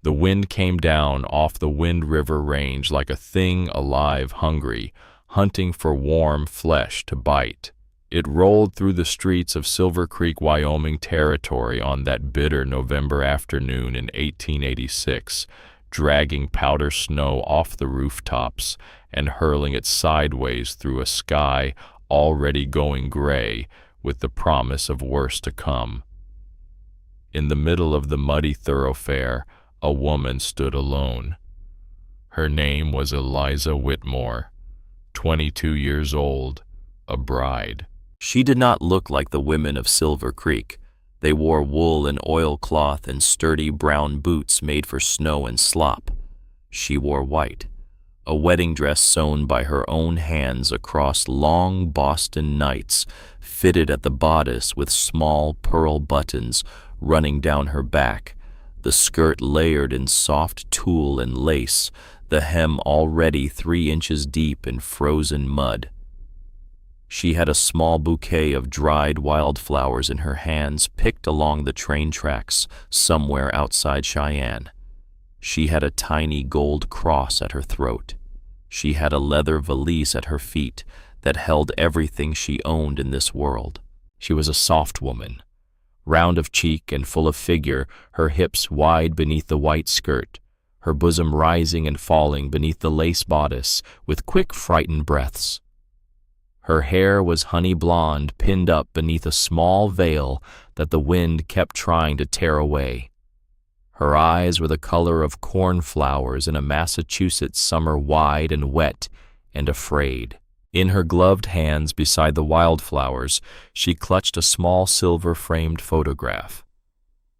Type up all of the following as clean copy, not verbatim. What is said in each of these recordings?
The wind came down off the Wind River Range like a thing alive, hungry, hunting for warm flesh to bite. It rolled through the streets of Silver Creek, Wyoming territory on that bitter November afternoon in 1886, dragging powder snow off the rooftops and hurling it sideways through a sky already going gray with the promise of worse to come. In the middle of the muddy thoroughfare, a woman stood alone. Her name was Eliza Whitmore, 22 years old, a bride. She did not look like the women of Silver Creek. They wore wool and oilcloth and sturdy brown boots made for snow and slop. She wore white, a wedding dress sewn by her own hands across long Boston nights, fitted at the bodice with small pearl buttons running down her back, the skirt layered in soft tulle and lace, the hem already 3 inches deep in frozen mud. She had a small bouquet of dried wildflowers in her hands, picked along the train tracks somewhere outside Cheyenne. She had a tiny gold cross at her throat. She had a leather valise at her feet that held everything she owned in this world. She was a soft woman, round of cheek and full of figure, her hips wide beneath the white skirt, her bosom rising and falling beneath the lace bodice with quick, frightened breaths. Her hair was honey blonde, pinned up beneath a small veil that the wind kept trying to tear away. Her eyes were the color of cornflowers in a Massachusetts summer, wide and wet and afraid. In her gloved hands beside the wildflowers, she clutched a small silver-framed photograph.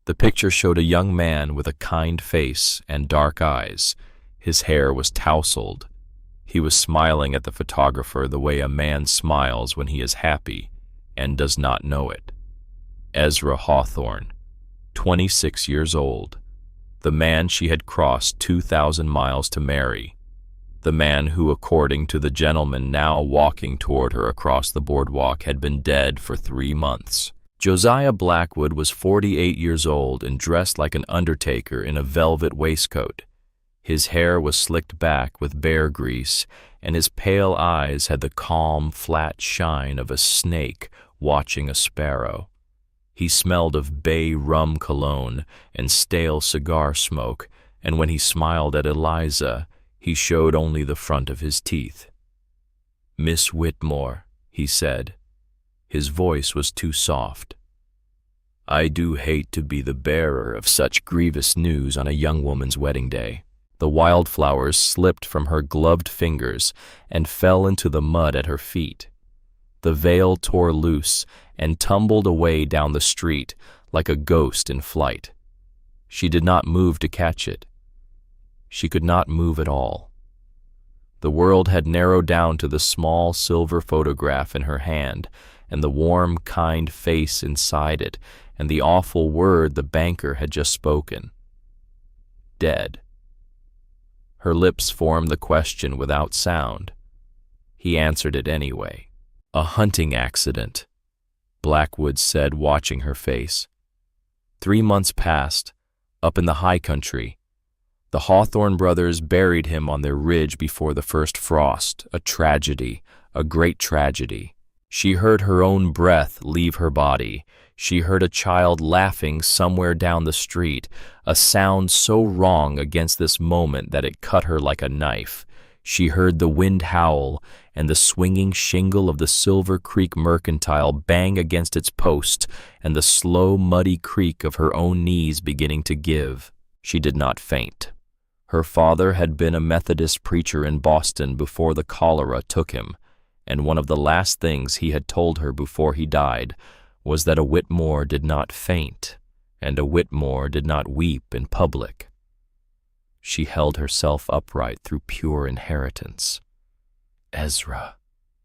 The picture showed a young man with a kind face and dark eyes. His hair was tousled. He was smiling at the photographer the way a man smiles when he is happy and does not know it. Ezra Hawthorne, 26 years old, the man she had crossed 2,000 miles to marry, the man who, according to the gentleman now walking toward her across the boardwalk, had been dead for 3 months. Josiah Blackwood was 48 years old and dressed like an undertaker in a velvet waistcoat. His hair was slicked back with bear grease, and his pale eyes had the calm, flat shine of a snake watching a sparrow. He smelled of bay rum cologne and stale cigar smoke, and when he smiled at Eliza, he showed only the front of his teeth. "Miss Whitmore," he said. His voice was too soft. "I do hate to be the bearer of such grievous news on a young woman's wedding day." The wildflowers slipped from her gloved fingers and fell into the mud at her feet. The veil tore loose and tumbled away down the street like a ghost in flight. She did not move to catch it. She could not move at all. The world had narrowed down to the small silver photograph in her hand, and the warm, kind face inside it, and the awful word the banker had just spoken. Dead. Her lips formed the question without sound. He answered it anyway. "A hunting accident," Blackwood said, watching her face. 3 months passed, up in the high country. The Hawthorne brothers buried him on their ridge before the first frost, a tragedy, a great tragedy. She heard her own breath leave her body. She heard a child laughing somewhere down the street, a sound so wrong against this moment that it cut her like a knife. She heard the wind howl and the swinging shingle of the Silver Creek Mercantile bang against its post and the slow, muddy creak of her own knees beginning to give. She did not faint. Her father had been a Methodist preacher in Boston before the cholera took him, and one of the last things he had told her before he died was that a Whitmore did not faint, and a Whitmore did not weep in public. She held herself upright through pure inheritance. "Ezra,"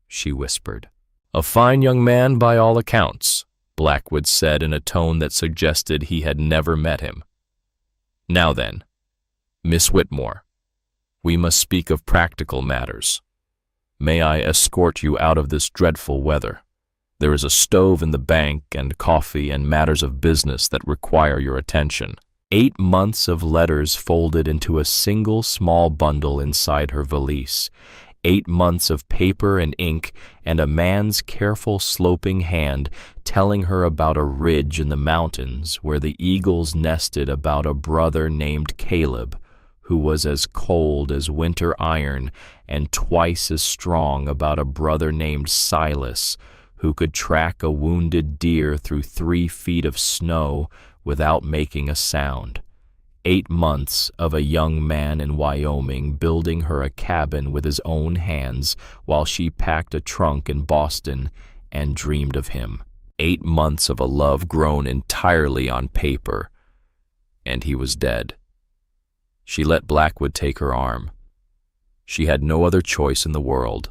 she whispered. "A fine young man by all accounts," Blackwood said in a tone that suggested he had never met him. "Now then, Miss Whitmore, we must speak of practical matters. May I escort you out of this dreadful weather? There is a stove in the bank and coffee and matters of business that require your attention." 8 months of letters folded into a single small bundle inside her valise. 8 months of paper and ink and a man's careful sloping hand telling her about a ridge in the mountains where the eagles nested about a brother named Caleb, who was as cold as winter iron, and twice as strong about a brother named Silas, who could track a wounded deer through 3 feet of snow without making a sound. 8 months of a young man in Wyoming building her a cabin with his own hands while she packed a trunk in Boston and dreamed of him. 8 months of a love grown entirely on paper, and he was dead. She let Blackwood take her arm. She had no other choice in the world.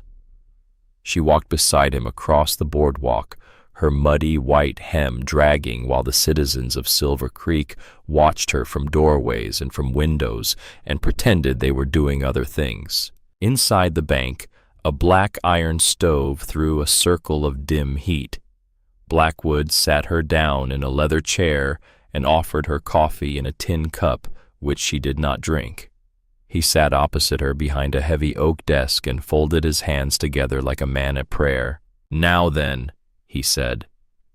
She walked beside him across the boardwalk, her muddy white hem dragging while the citizens of Silver Creek watched her from doorways and from windows and pretended they were doing other things. Inside the bank, a black iron stove threw a circle of dim heat. Blackwood sat her down in a leather chair and offered her coffee in a tin cup, which she did not drink. He sat opposite her behind a heavy oak desk and folded his hands together like a man at prayer. "Now then," he said,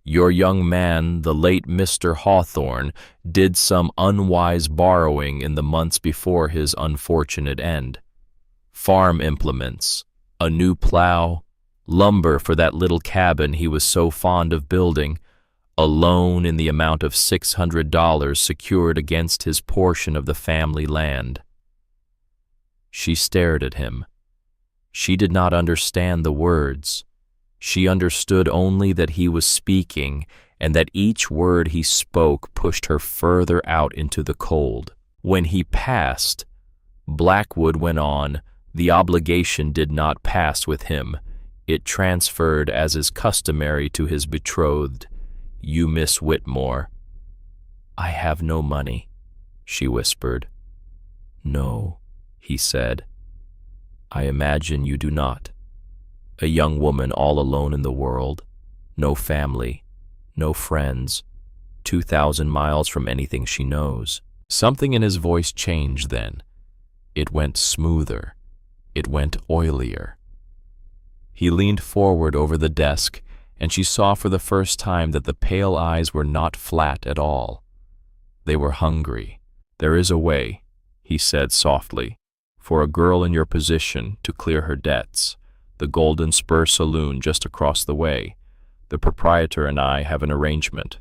"your young man, the late Mr. Hawthorne, did some unwise borrowing in the months before his unfortunate end. Farm implements, a new plow, lumber for that little cabin he was so fond of building, a loan in the amount of $600 secured against his portion of the family land." She stared at him. She did not understand the words. She understood only that he was speaking and that each word he spoke pushed her further out into the cold. When he passed, Blackwood went on, the obligation did not pass with him. It transferred as is customary to his betrothed. "You, Miss Whitmore." "I have no money," she whispered. "No," he said. "I imagine you do not. A young woman all alone in the world, no family, no friends, 2,000 miles from anything she knows." Something in his voice changed then. It went smoother. It went oilier. He leaned forward over the desk, and she saw for the first time that the pale eyes were not flat at all. They were hungry. "There is a way," he said softly, "for a girl in your position to clear her debts. The Golden Spur Saloon just across the way. The proprietor and I have an arrangement.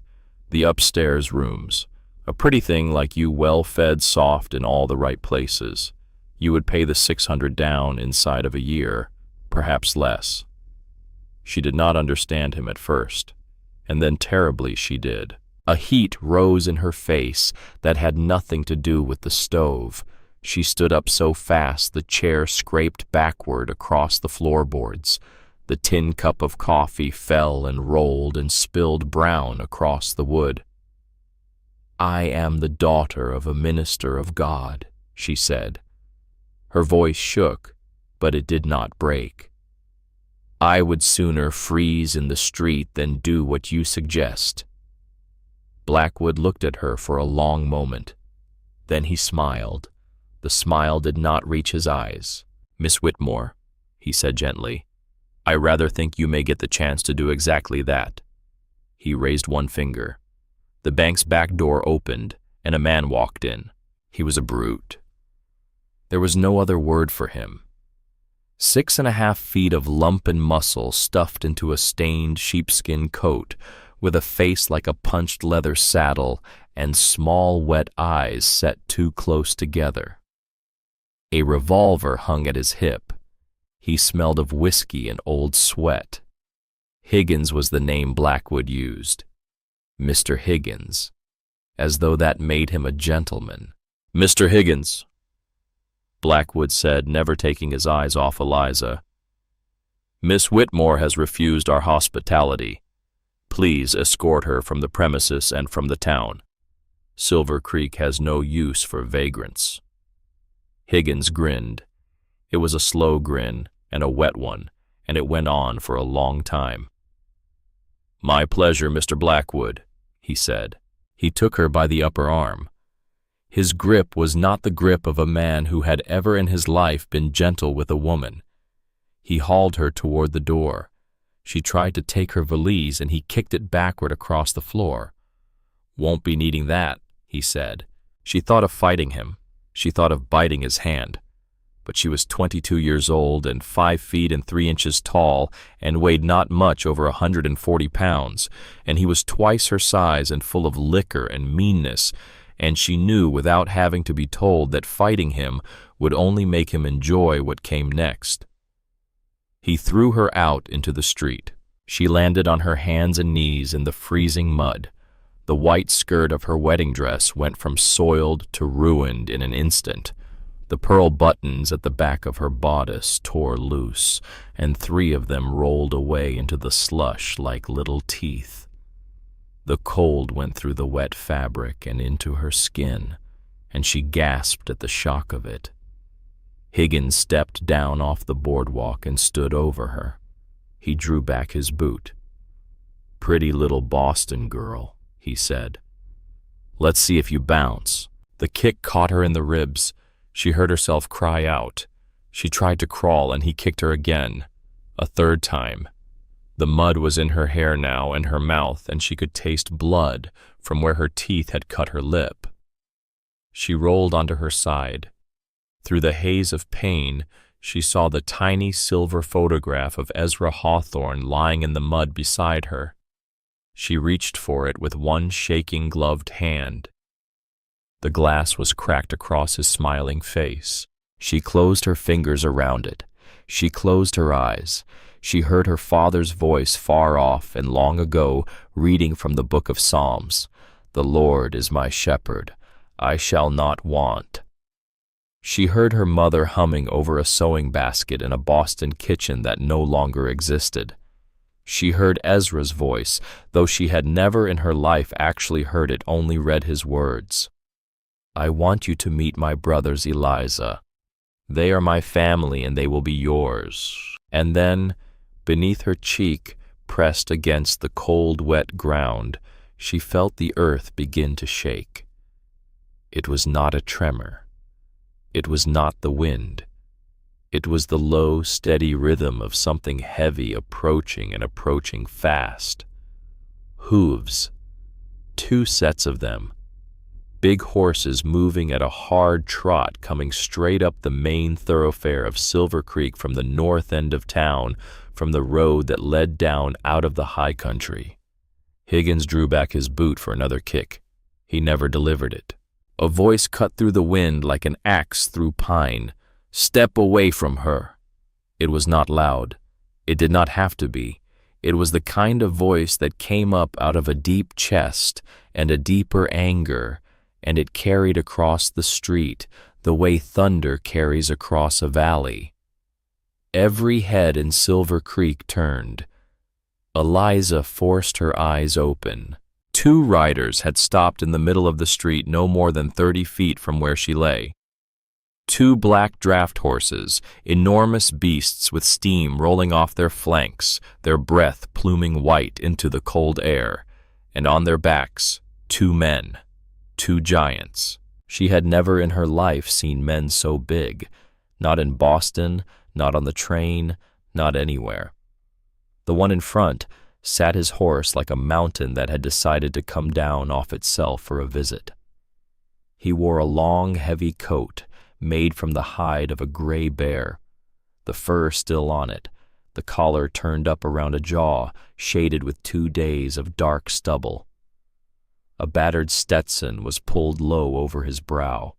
The upstairs rooms. A pretty thing like you, well-fed, soft, in all the right places. You would pay the $600 down inside of a year, perhaps less." She did not understand him at first, and then terribly she did. A heat rose in her face that had nothing to do with the stove. She stood up so fast the chair scraped backward across the floorboards. The tin cup of coffee fell and rolled and spilled brown across the wood. "I am the daughter of a minister of God," she said. Her voice shook, but it did not break. "I would sooner freeze in the street than do what you suggest." Blackwood looked at her for a long moment. Then he smiled. The smile did not reach his eyes. "Miss Whitmore," he said gently, "I rather think you may get the chance to do exactly that." He raised one finger. The bank's back door opened, and a man walked in. He was a brute. There was no other word for him. 6.5 feet of lump and muscle stuffed into a stained sheepskin coat, with a face like a punched leather saddle and small wet eyes set too close together. A revolver hung at his hip. He smelled of whiskey and old sweat. Higgins was the name Blackwood used. Mr. Higgins, as though that made him a gentleman. "Mr. Higgins," Blackwood said, never taking his eyes off Eliza. "Miss Whitmore has refused our hospitality. Please escort her from the premises and from the town. Silver Creek has no use for vagrants." Higgins grinned. It was a slow grin and a wet one, and it went on for a long time. "My pleasure, Mr. Blackwood," he said. He took her by the upper arm. His grip was not the grip of a man who had ever in his life been gentle with a woman. He hauled her toward the door. She tried to take her valise and he kicked it backward across the floor. "Won't be needing that," he said. She thought of fighting him. She thought of biting his hand. But she was 22 years old and 5 feet and 3 inches tall and weighed not much over 140 pounds, and he was twice her size and full of liquor and meanness, and she knew without having to be told that fighting him would only make him enjoy what came next. He threw her out into the street. She landed on her hands and knees in the freezing mud. The white skirt of her wedding dress went from soiled to ruined in an instant. The pearl buttons at the back of her bodice tore loose, and 3 of them rolled away into the slush like little teeth. The cold went through the wet fabric and into her skin, and she gasped at the shock of it. Higgins stepped down off the boardwalk and stood over her. He drew back his boot. "Pretty little Boston girl," he said. "Let's see if you bounce." The kick caught her in the ribs. She heard herself cry out. She tried to crawl, and he kicked her again, a 3rd time. The mud was in her hair now and her mouth, and she could taste blood from where her teeth had cut her lip. She rolled onto her side. Through the haze of pain, she saw the tiny silver photograph of Ezra Hawthorne lying in the mud beside her. She reached for it with one shaking gloved hand. The glass was cracked across his smiling face. She closed her fingers around it. She closed her eyes. She heard her father's voice far off and long ago reading from the book of Psalms. "The Lord is my shepherd. I shall not want." She heard her mother humming over a sewing basket in a Boston kitchen that no longer existed. She heard Ezra's voice, though she had never in her life actually heard it, only read his words. "I want you to meet my brothers, Eliza. They are my family and they will be yours." And then, beneath her cheek, pressed against the cold, wet ground, she felt the earth begin to shake. It was not a tremor. It was not the wind. It was the low, steady rhythm of something heavy approaching and approaching fast. Hooves. 2 sets of them. Big horses moving at a hard trot coming straight up the main thoroughfare of Silver Creek from the north end of town, from the road that led down out of the high country. Higgins drew back his boot for another kick. He never delivered it. A voice cut through the wind like an axe through pine. "Step away from her." It was not loud. It did not have to be. It was the kind of voice that came up out of a deep chest and a deeper anger, and it carried across the street the way thunder carries across a valley. Every head in Silver Creek turned. Eliza forced her eyes open. 2 riders had stopped in the middle of the street no more than 30 feet from where she lay. 2 black draft horses, enormous beasts with steam rolling off their flanks, their breath pluming white into the cold air, and on their backs, 2 men. 2 giants. She had never in her life seen men so big, not in Boston, not on the train, not anywhere. The one in front sat his horse like a mountain that had decided to come down off itself for a visit. He wore a long, heavy coat made from the hide of a gray bear, the fur still on it, the collar turned up around a jaw, shaded with 2 days of dark stubble. A battered Stetson was pulled low over his brow.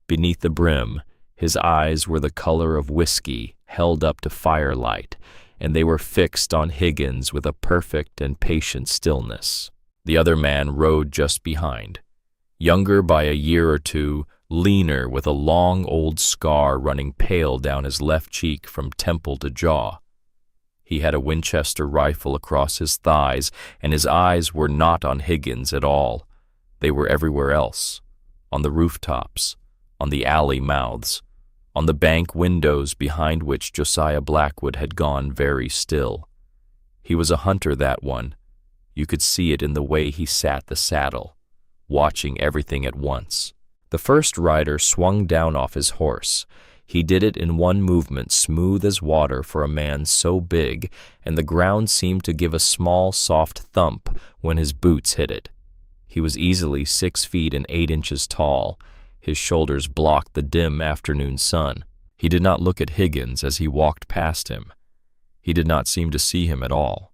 Beneath the brim, his eyes were the color of whiskey held up to firelight, and they were fixed on Higgins with a perfect and patient stillness. The other man rode just behind, younger by a year or 2, leaner with a long old scar running pale down his left cheek from temple to jaw. He had a Winchester rifle across his thighs, and his eyes were not on Higgins at all. They were everywhere else, on the rooftops, on the alley mouths, on the bank windows behind which Josiah Blackwood had gone very still. He was a hunter, that one. You could see it in the way he sat the saddle, watching everything at once. The first rider swung down off his horse. He did it in one movement, smooth as water for a man so big, and the ground seemed to give a small, soft thump when his boots hit it. He was easily 6 feet and 8 inches tall. His shoulders blocked the dim afternoon sun. He did not look at Higgins as he walked past him. He did not seem to see him at all.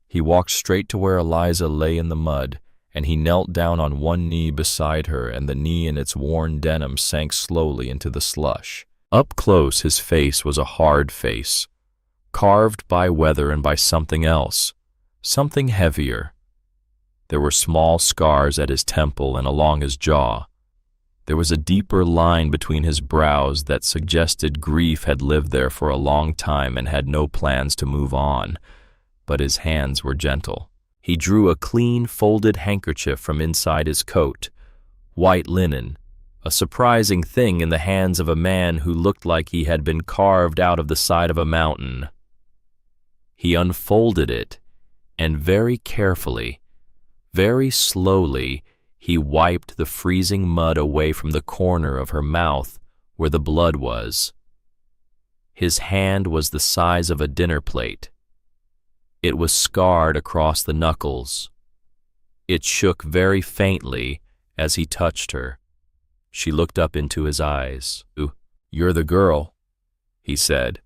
He walked straight to where Eliza lay in the mud, and he knelt down on one knee beside her, and the knee in its worn denim sank slowly into the slush. Up close, his face was a hard face, carved by weather and by something else, something heavier. There were small scars at his temple and along his jaw. There was a deeper line between his brows that suggested grief had lived there for a long time and had no plans to move on, but his hands were gentle. He drew a clean, folded handkerchief from inside his coat, white linen, a surprising thing in the hands of a man who looked like he had been carved out of the side of a mountain. He unfolded it, and very carefully, very slowly, he wiped the freezing mud away from the corner of her mouth where the blood was. His hand was the size of a dinner plate. It was scarred across the knuckles. It shook very faintly as he touched her. She looked up into his eyes. "You're the girl," he said.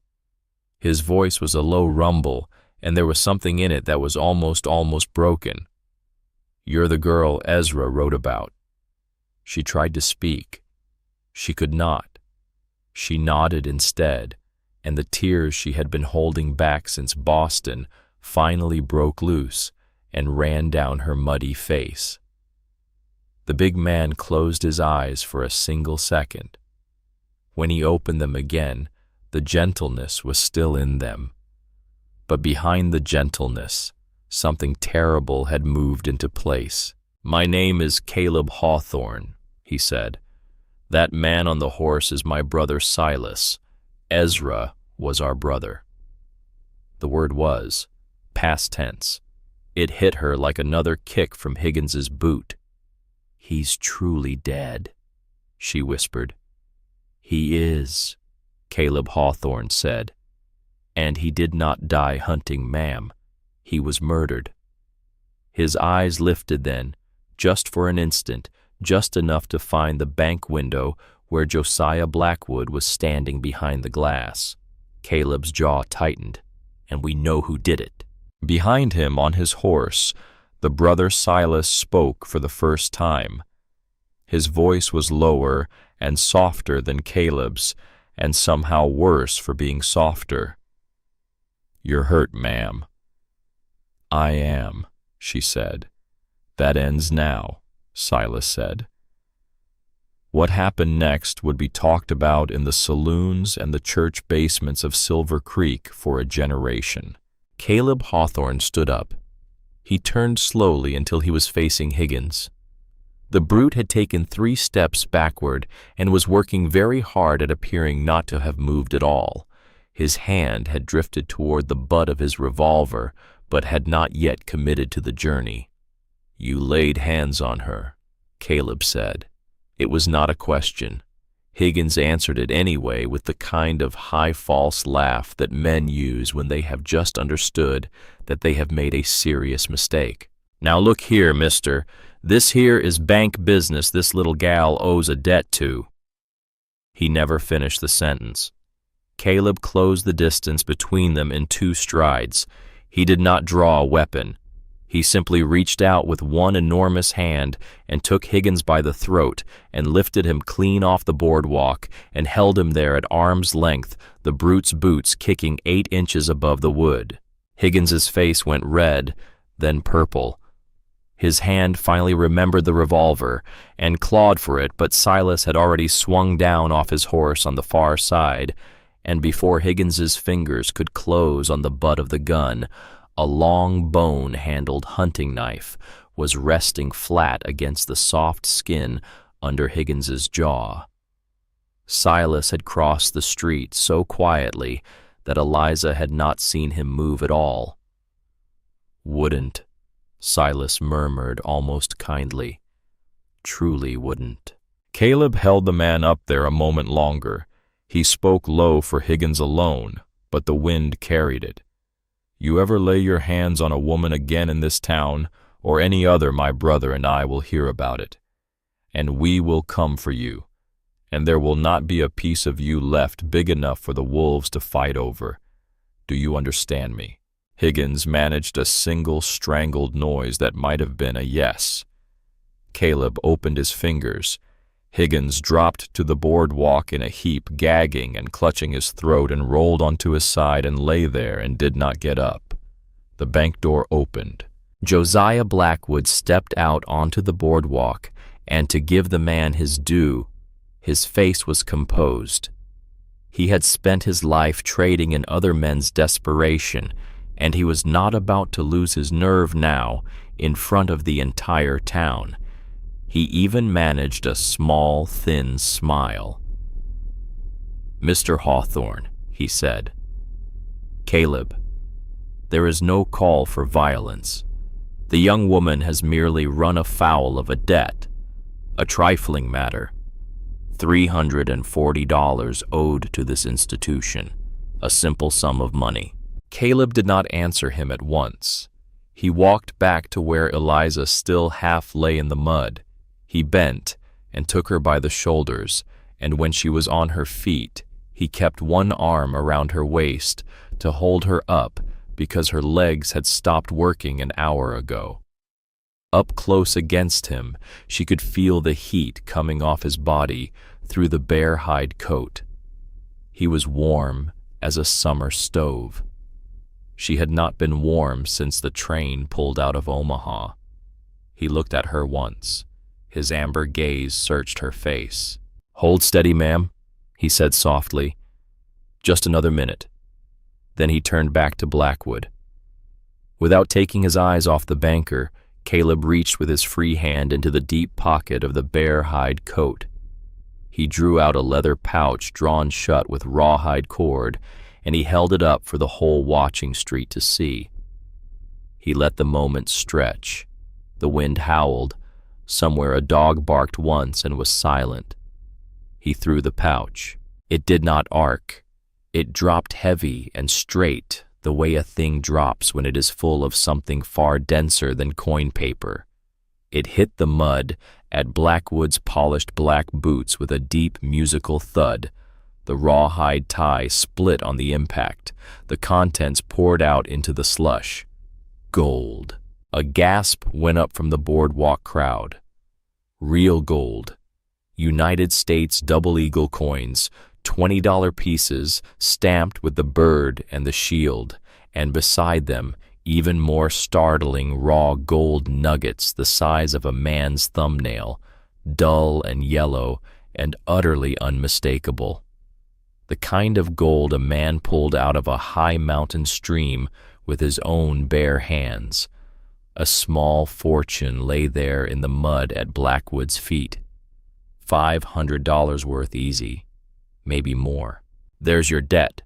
His voice was a low rumble, and there was something in it that was almost broken. "You're the girl Ezra wrote about." She tried to speak. She could not. She nodded instead, and the tears she had been holding back since Boston finally broke loose and ran down her muddy face. The big man closed his eyes for a single second. When he opened them again, the gentleness was still in them. But behind the gentleness, something terrible had moved into place. "My name is Caleb Hawthorne," he said. "That man on the horse is my brother Silas. Ezra was our brother." The word was, past tense. It hit her like another kick from Higgins's boot. "He's truly dead," she whispered. "He is," Caleb Hawthorne said. "And he did not die hunting, ma'am. He was murdered." His eyes lifted then, just for an instant, just enough to find the bank window where Josiah Blackwood was standing behind the glass. Caleb's jaw tightened. "And we know who did it." Behind him on his horse, the brother Silas spoke for the first time. His voice was lower and softer than Caleb's, and somehow worse for being softer. "You're hurt, ma'am." "I am," she said. "That ends now," Silas said. What happened next would be talked about in the saloons and the church basements of Silver Creek for a generation. Caleb Hawthorne stood up. He turned slowly until he was facing Higgins. The brute had taken 3 steps backward and was working very hard at appearing not to have moved at all. His hand had drifted toward the butt of his revolver, but had not yet committed to the journey. "You laid hands on her," Caleb said. It was not a question. Higgins answered it anyway with the kind of high false laugh that men use when they have just understood that they have made a serious mistake. "Now look here, mister. This here is bank business this little gal owes a debt to." He never finished the sentence. Caleb closed the distance between them in 2 strides. He did not draw a weapon. He simply reached out with one enormous hand and took Higgins by the throat and lifted him clean off the boardwalk and held him there at arm's length, the brute's boots kicking 8 inches above the wood. Higgins's face went red, then purple. His hand finally remembered the revolver and clawed for it, but Silas had already swung down off his horse on the far side, and before Higgins's fingers could close on the butt of the gun, a long bone-handled hunting knife was resting flat against the soft skin under Higgins's jaw. Silas had crossed the street so quietly that Eliza had not seen him move at all. "Wouldn't," Silas murmured almost kindly. truly wouldn't. Caleb held the man up there a moment longer. He spoke low for Higgins alone, but the wind carried it. "You ever lay your hands on a woman again in this town, or any other, my brother and I will hear about it. And we will come for you, and there will not be a piece of you left big enough for the wolves to fight over. Do you understand me?" Higgins managed a single strangled noise that might have been a yes. Caleb opened his fingers. Higgins dropped to the boardwalk in a heap, gagging and clutching his throat, and rolled onto his side and lay there and did not get up. The bank door opened. Josiah Blackwood stepped out onto the boardwalk, and to give the man his due, his face was composed. He had spent his life trading in other men's desperation, and he was not about to lose his nerve now in front of the entire town. He even managed a small, thin smile. "Mr. Hawthorne," he said. "Caleb, there is no call for violence. The young woman has merely run afoul of a debt, a trifling matter. $340 owed to this institution, a simple sum of money." Caleb did not answer him at once. He walked back to where Eliza still half lay in the mud. He bent and took her by the shoulders, and when she was on her feet, he kept one arm around her waist to hold her up because her legs had stopped working an hour ago. Up close against him, she could feel the heat coming off his body through the bare hide coat. He was warm as a summer stove. She had not been warm since the train pulled out of Omaha. He looked at her once. His amber gaze searched her face. "Hold steady, ma'am," he said softly. "Just another minute." Then he turned back to Blackwood. Without taking his eyes off the banker, Caleb reached with his free hand into the deep pocket of the bare hide coat. He drew out a leather pouch drawn shut with rawhide cord, and he held it up for the whole watching street to see. He let the moment stretch. The wind howled. Somewhere a dog barked once and was silent. He threw the pouch. It did not arc. It dropped heavy and straight, the way a thing drops when it is full of something far denser than coin paper. It hit the mud at Blackwood's polished black boots with a deep musical thud. The rawhide tie split on the impact. The contents poured out into the slush. Gold. A gasp went up from the boardwalk crowd. Real gold. United States double eagle coins, $20 pieces stamped with the bird and the shield, and beside them, even more startling raw gold nuggets the size of a man's thumbnail, dull and yellow and utterly unmistakable. The kind of gold a man pulled out of a high mountain stream with his own bare hands. A small fortune lay there in the mud at Blackwood's feet. $500 worth easy, maybe more. "There's your debt,"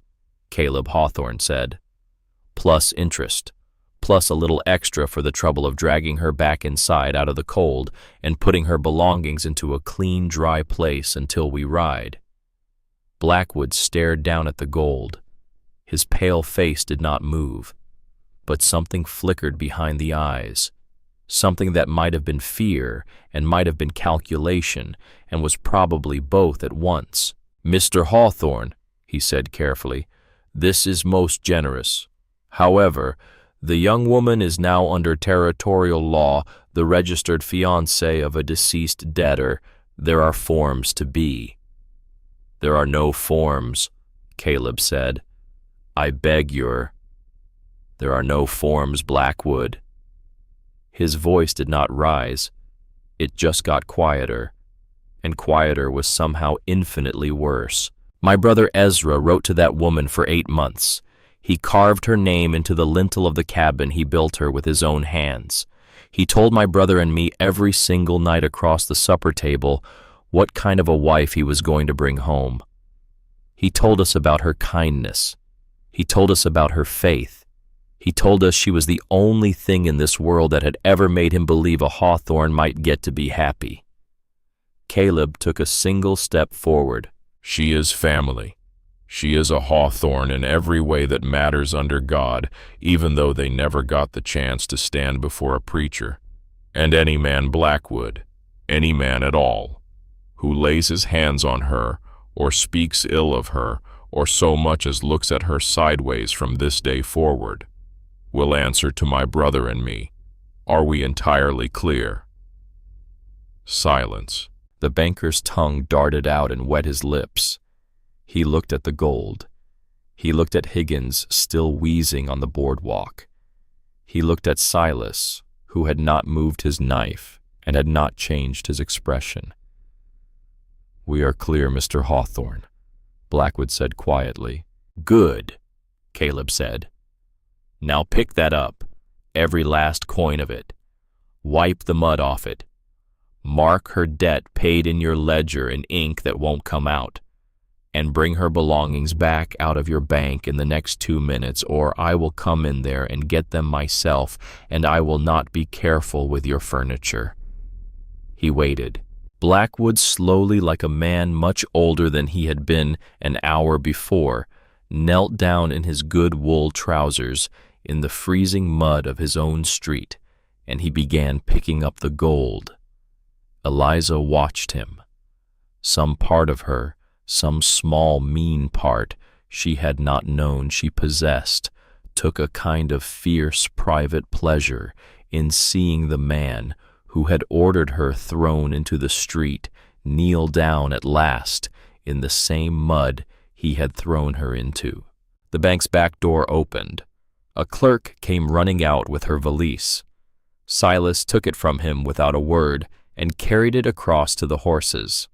Caleb Hawthorne said. "Plus interest, plus a little extra for the trouble of dragging her back inside out of the cold and putting her belongings into a clean, dry place until we ride." Blackwood stared down at the gold. His pale face did not move, but something flickered behind the eyes, something that might have been fear and might have been calculation and was probably both at once. "Mr. Hawthorne," he said carefully, "this is most generous. However, the young woman is now under territorial law, the registered fiancée of a deceased debtor. There are forms to be." "There are no forms," Caleb said. "I beg your—" "There are no forms, Blackwood." His voice did not rise. It just got quieter, and quieter was somehow infinitely worse. "My brother Ezra wrote to that woman for 8 months. He carved her name into the lintel of the cabin he built her with his own hands. He told my brother and me every single night across the supper table what kind of a wife he was going to bring home. He told us about her kindness. He told us about her faith. He told us she was the only thing in this world that had ever made him believe a Hawthorne might get to be happy. Caleb took a single step forward. She is family. She is a hawthorn in every way that matters under God, even though they never got the chance to stand before a preacher. And any man Blackwood, any man at all, who lays his hands on her, or speaks ill of her, or so much as looks at her sideways from this day forward, will answer to my brother and me. Are we entirely clear? Silence. The banker's tongue darted out and wet his lips. He looked at the gold. He looked at Higgins, still wheezing on the boardwalk. He looked at Silas, who had not moved his knife and had not changed his expression. "We are clear, Mr. Hawthorne," Blackwood said quietly. "Good," Caleb said. "Now pick that up, every last coin of it. Wipe the mud off it. Mark her debt paid in your ledger in ink that won't come out, and bring her belongings back out of your bank in the next 2 minutes, or I will come in there and get them myself, and I will not be careful with your furniture." He waited. Blackwood, slowly, like a man much older than he had been an hour before, knelt down in his good wool trousers in the freezing mud of his own street, and he began picking up the gold. Eliza watched him. Some part of her, some small mean part she had not known she possessed, took a kind of fierce private pleasure in seeing the man who had ordered her thrown into the street kneel down at last in the same mud he had thrown her into. The bank's back door opened. A clerk came running out with her valise. Silas took it from him without a word and carried it across to the horses.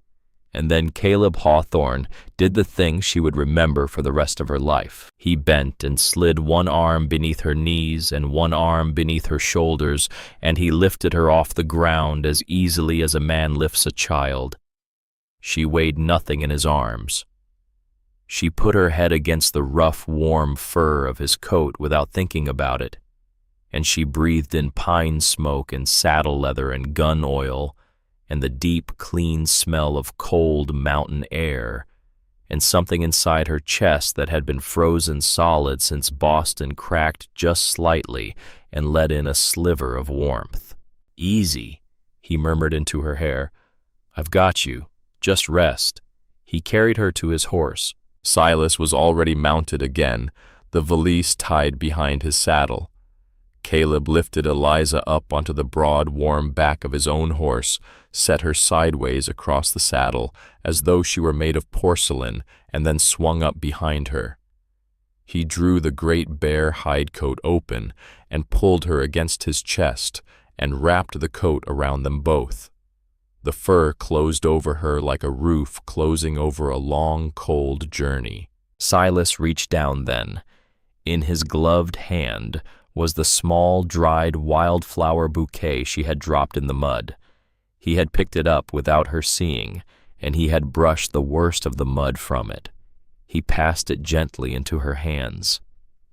And then Caleb Hawthorne did the thing she would remember for the rest of her life. He bent and slid one arm beneath her knees and one arm beneath her shoulders, and he lifted her off the ground as easily as a man lifts a child. She weighed nothing in his arms. She put her head against the rough, warm fur of his coat without thinking about it, and she breathed in pine smoke and saddle leather and gun oil, and the deep, clean smell of cold mountain air, and something inside her chest that had been frozen solid since Boston cracked just slightly and let in a sliver of warmth. "Easy," he murmured into her hair. "I've got you. Just rest." He carried her to his horse. Silas was already mounted again, the valise tied behind his saddle. Caleb lifted Eliza up onto the broad, warm back of his own horse, set her sideways across the saddle as though she were made of porcelain, and then swung up behind her. He drew the great bare hide coat open and pulled her against his chest and wrapped the coat around them both. The fur closed over her like a roof closing over a long, cold journey. Silas reached down then. In his gloved hand was the small, dried wildflower bouquet she had dropped in the mud. He had picked it up without her seeing, and he had brushed the worst of the mud from it. He passed it gently into her hands.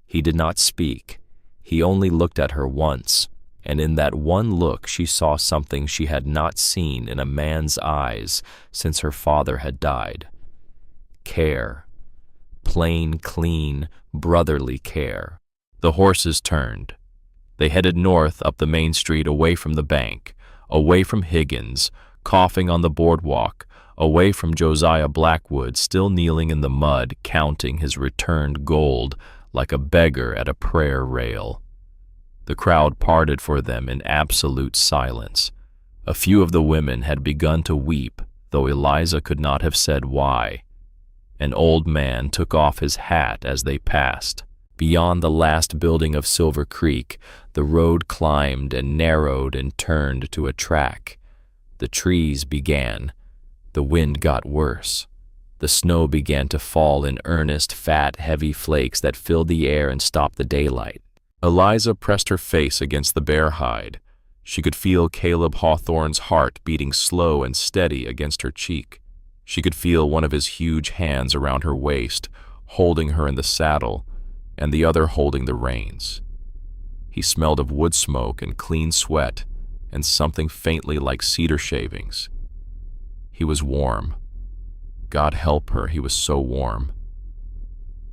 He did not speak. He only looked at her once, and in that one look she saw something she had not seen in a man's eyes since her father had died. Care. Plain, clean, brotherly care. The horses turned. They headed north up the main street, away from the bank, away from Higgins, coughing on the boardwalk, away from Josiah Blackwood, still kneeling in the mud, counting his returned gold like a beggar at a prayer rail. The crowd parted for them in absolute silence. A few of the women had begun to weep, though Eliza could not have said why. An old man took off his hat as they passed. Beyond the last building of Silver Creek, the road climbed and narrowed and turned to a track. The trees began. The wind got worse. The snow began to fall in earnest, fat, heavy flakes that filled the air and stopped the daylight. Eliza pressed her face against the bare hide. She could feel Caleb Hawthorne's heart beating slow and steady against her cheek. She could feel one of his huge hands around her waist, holding her in the saddle, and the other holding the reins. He smelled of wood smoke and clean sweat and something faintly like cedar shavings. He was warm. God help her, he was so warm.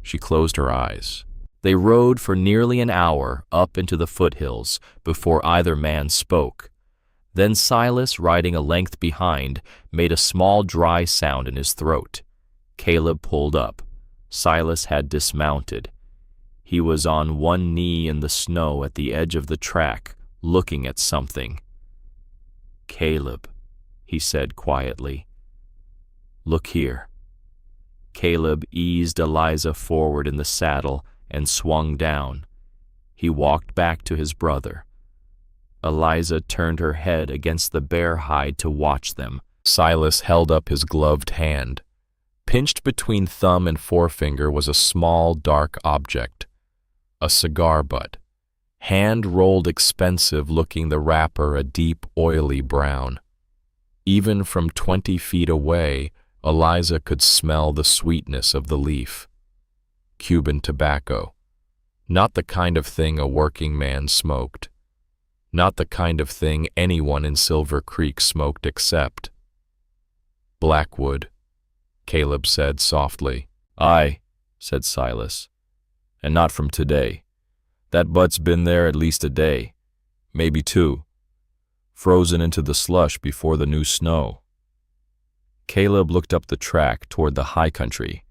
She closed her eyes. They rode for nearly an hour up into the foothills before either man spoke. Then Silas, riding a length behind, made a small dry sound in his throat. Caleb pulled up. Silas had dismounted. He was on one knee in the snow at the edge of the track, looking at something. "Caleb," he said quietly. "Look here." Caleb eased Eliza forward in the saddle and swung down. He walked back to his brother. Eliza turned her head against the bear hide to watch them. Silas held up his gloved hand. Pinched between thumb and forefinger was a small, dark object. A cigar butt. Hand-rolled expensive-looking, the wrapper a deep, oily brown. Even from 20 feet away, Eliza could smell the sweetness of the leaf. Cuban tobacco. Not the kind of thing a working man smoked. Not the kind of thing anyone in Silver Creek smoked except Blackwood, Caleb said softly. "Aye," said Silas, "and not from today. That butt's been there at least a day, maybe 2, frozen into the slush before the new snow." Caleb looked up the track toward the high country,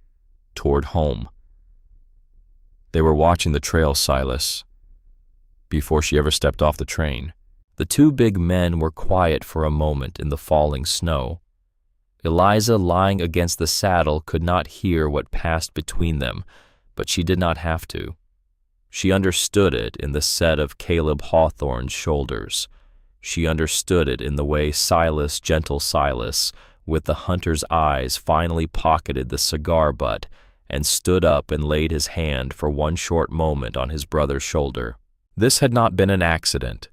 toward home. "They were watching the trail, Silas, before she ever stepped off the train." The two big men were quiet for a moment in the falling snow. Eliza, lying against the saddle, could not hear what passed between them, but she did not have to. She understood it in the set of Caleb Hawthorne's shoulders. She understood it in the way Silas, gentle Silas, with the hunter's eyes, finally pocketed the cigar butt and stood up and laid his hand for one short moment on his brother's shoulder. This had not been an accident.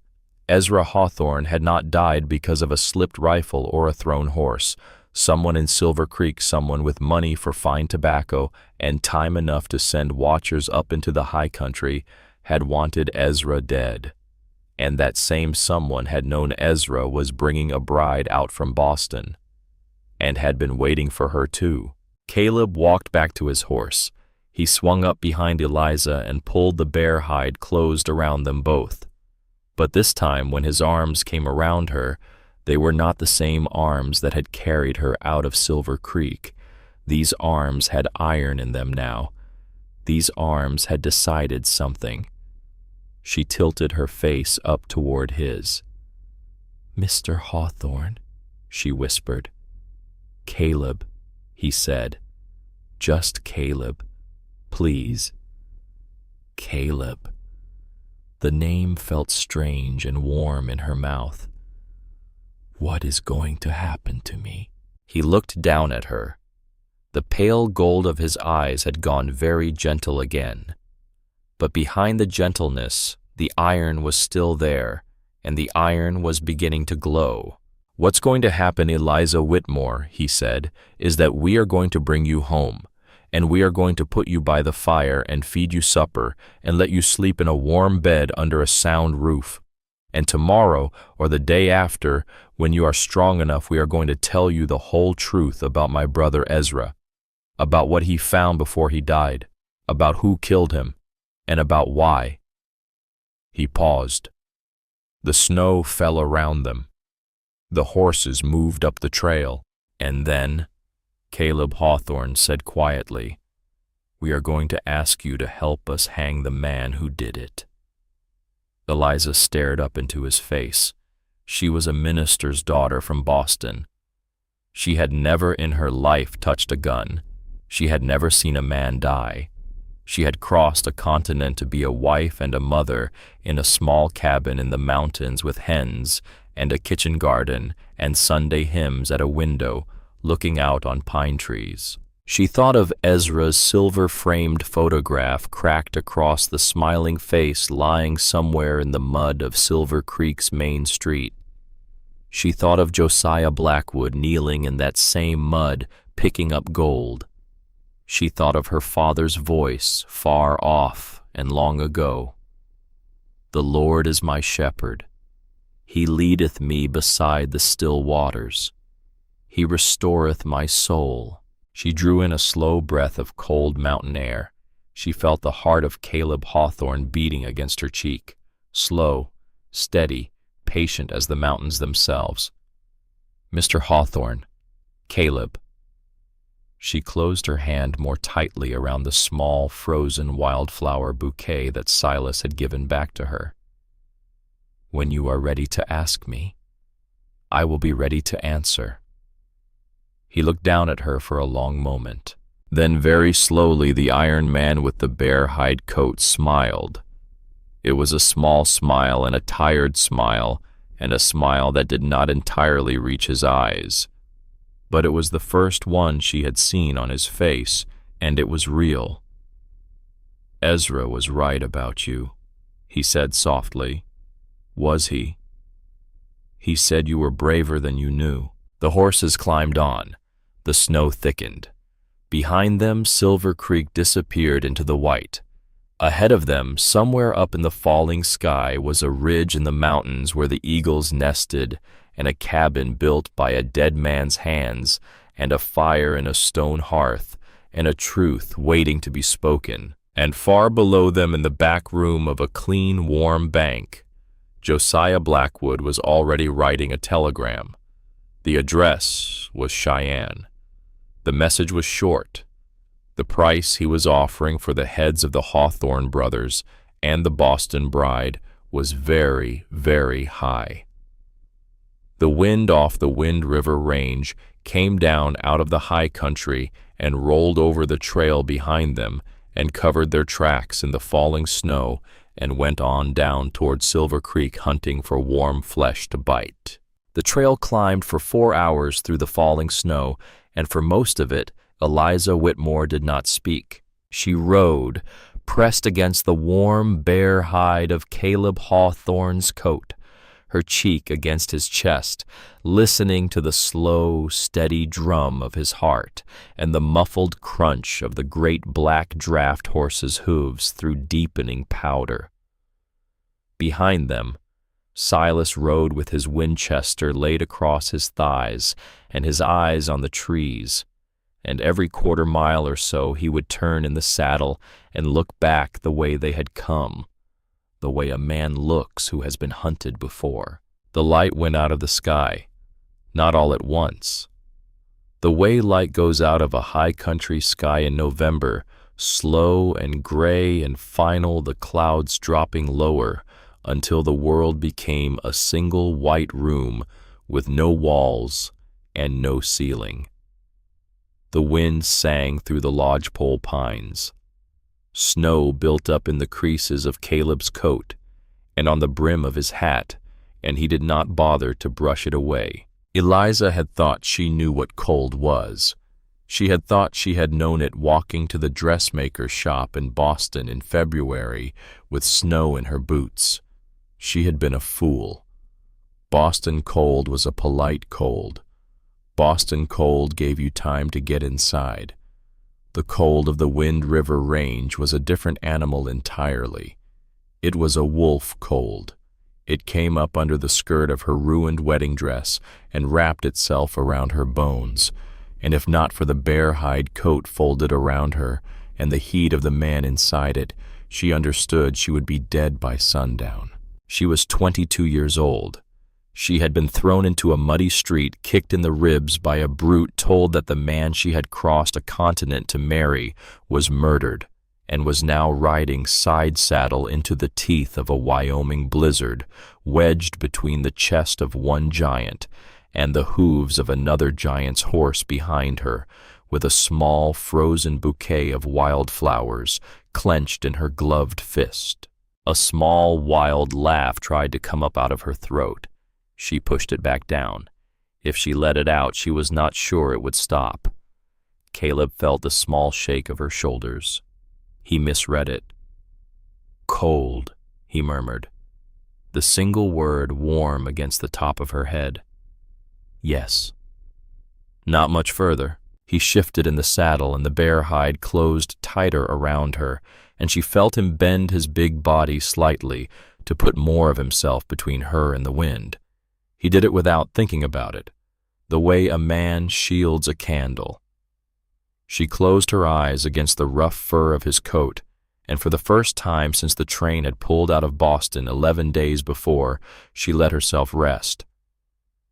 Ezra Hawthorne had not died because of a slipped rifle or a thrown horse. Someone in Silver Creek, someone with money for fine tobacco and time enough to send watchers up into the high country, had wanted Ezra dead. And that same someone had known Ezra was bringing a bride out from Boston, and had been waiting for her too. Caleb walked back to his horse. He swung up behind Eliza and pulled the bear hide closed around them both. But this time, when his arms came around her, they were not the same arms that had carried her out of Silver Creek. These arms had iron in them now. These arms had decided something. She tilted her face up toward his. "Mr. Hawthorne," she whispered. "Caleb," he said. "Just Caleb. Please." Caleb. The name felt strange and warm in her mouth. "What is going to happen to me?" He looked down at her. The pale gold of his eyes had gone very gentle again. But behind the gentleness, the iron was still there, and the iron was beginning to glow. "What's going to happen, Eliza Whitmore," he said, "is that we are going to bring you home, and we are going to put you by the fire and feed you supper and let you sleep in a warm bed under a sound roof. And tomorrow or the day after, when you are strong enough, we are going to tell you the whole truth about my brother Ezra, about what he found before he died, about who killed him, and about why." He paused. The snow fell around them. The horses moved up the trail, and then Caleb Hawthorne said quietly, "We are going to ask you to help us hang the man who did it." Eliza stared up into his face. She was a minister's daughter from Boston. She had never in her life touched a gun. She had never seen a man die. She had crossed a continent to be a wife and a mother in a small cabin in the mountains with hens and a kitchen garden and Sunday hymns at a window looking out on pine trees. She thought of Ezra's silver-framed photograph cracked across the smiling face lying somewhere in the mud of Silver Creek's main street. She thought of Josiah Blackwood kneeling in that same mud picking up gold. She thought of her father's voice far off and long ago. "The Lord is my shepherd. He leadeth me beside the still waters. He restoreth my soul. She drew in a slow breath of cold mountain air. She felt the heart of Caleb Hawthorne beating against her cheek, slow, steady, patient as the mountains themselves. Mr. Hawthorne, Caleb. She closed her hand more tightly around the small, frozen wildflower bouquet that Silas had given back to her. When you are ready to ask me, I will be ready to answer. He looked down at her for a long moment. Then very slowly the Iron Man with the bear hide coat smiled. It was a small smile and a tired smile, and a smile that did not entirely reach his eyes. But it was the first one she had seen on his face, and it was real. Ezra was right about you, he said softly. Was he? He said you were braver than you knew. The horses climbed on. The snow thickened. Behind them, Silver Creek disappeared into the white. Ahead of them, somewhere up in the falling sky, was a ridge in the mountains where the eagles nested, and a cabin built by a dead man's hands, and a fire in a stone hearth, and a truth waiting to be spoken. And far below them in the back room of a clean, warm bank, Josiah Blackwood was already writing a telegram. The address was Cheyenne. The message was short. The price he was offering for the heads of the Hawthorne brothers and the Boston bride was very, very high. The wind off the Wind River Range came down out of the high country and rolled over the trail behind them and covered their tracks in the falling snow and went on down toward Silver Creek hunting for warm flesh to bite. The trail climbed for 4 hours through the falling snow, and for most of it, Eliza Whitmore did not speak. She rode, pressed against the warm, bare hide of Caleb Hawthorne's coat, her cheek against his chest, listening to the slow, steady drum of his heart and the muffled crunch of the great black draft horse's hooves through deepening powder. Behind them, Silas rode with his Winchester laid across his thighs and his eyes on the trees, and every quarter-mile or so he would turn in the saddle and look back the way they had come, the way a man looks who has been hunted before. The light went out of the sky, not all at once. The way light goes out of a high-country sky in November, slow and gray and final, the clouds dropping lower, until the world became a single white room with no walls and no ceiling. The wind sang through the lodgepole pines. Snow built up in the creases of Caleb's coat and on the brim of his hat, and he did not bother to brush it away. Eliza had thought she knew what cold was. She had thought she had known it walking to the dressmaker's shop in Boston in February with snow in her boots. She had been a fool. Boston cold was a polite cold. Boston cold gave you time to get inside. The cold of the Wind River Range was a different animal entirely. It was a wolf cold. It came up under the skirt of her ruined wedding dress and wrapped itself around her bones, and if not for the bear hide coat folded around her and the heat of the man inside it, she understood she would be dead by sundown. She was 22 years old. She had been thrown into a muddy street, kicked in the ribs by a brute, told that the man she had crossed a continent to marry was murdered, and was now riding side saddle into the teeth of a Wyoming blizzard, wedged between the chest of one giant and the hooves of another giant's horse behind her, with a small frozen bouquet of wildflowers clenched in her gloved fist. A small wild laugh tried to come up out of her throat. She pushed it back down. If she let it out, she was not sure it would stop. Caleb felt the small shake of her shoulders. He misread it. Cold, he murmured, the single word warm against the top of her head. Yes. Not much further. He shifted in the saddle, and the bear hide closed tighter around her, and she felt him bend his big body slightly to put more of himself between her and the wind. He did it without thinking about it. the way a man shields a candle. She closed her eyes against the rough fur of his coat, and for the first time since the train had pulled out of Boston 11 days before, she let herself rest.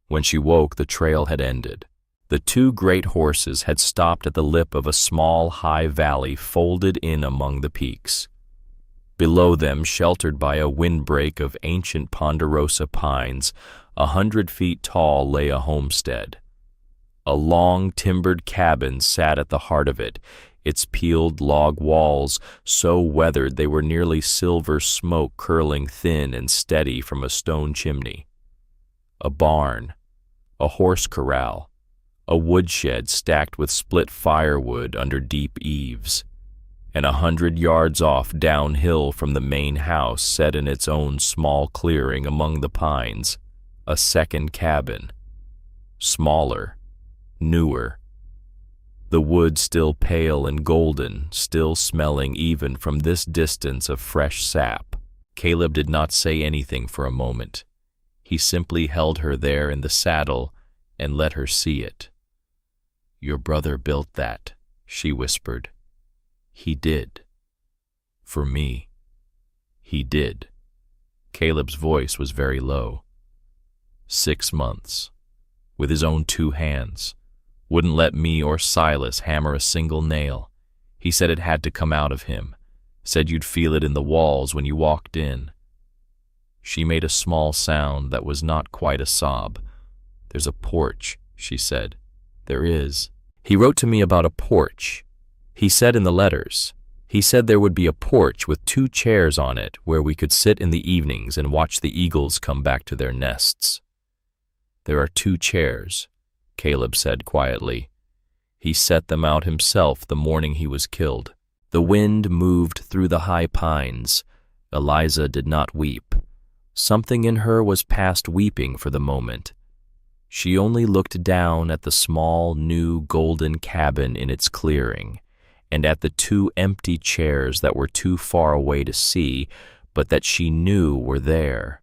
When she woke, the trail had ended. The two great horses had stopped at the lip of a small, high valley folded in among the peaks. Below them, sheltered by a windbreak of ancient ponderosa pines, 100 feet tall lay a homestead. A long, timbered cabin sat at the heart of it, its peeled log walls so weathered they were nearly silver smoke curling thin and steady from a stone chimney. A barn, a horse corral, a woodshed stacked with split firewood under deep eaves, and 100 yards off downhill from the main house set in its own small clearing among the pines, a second cabin, smaller, newer, the wood still pale and golden, still smelling even from this distance of fresh sap. Caleb did not say anything for a moment. He simply held her there in the saddle and let her see it. "Your brother built that," she whispered. "He did. For me. He did." Caleb's voice was very low. 6 months. With his own 2 hands. Wouldn't let me or Silas hammer a single nail. He said it had to come out of him. Said you'd feel it in the walls when you walked in. She made a small sound that was not quite a sob. "There's a porch," she said. "There is. He wrote to me about a porch. He said in the letters. He said there would be a porch with 2 chairs on it where we could sit in the evenings and watch the eagles come back to their nests." "There are 2 chairs," Caleb said quietly. "He set them out himself the morning he was killed." The wind moved through the high pines. Eliza did not weep. Something in her was past weeping for the moment. She only looked down at the small, new, golden cabin in its clearing, and at the 2 empty chairs that were too far away to see, but that she knew were there.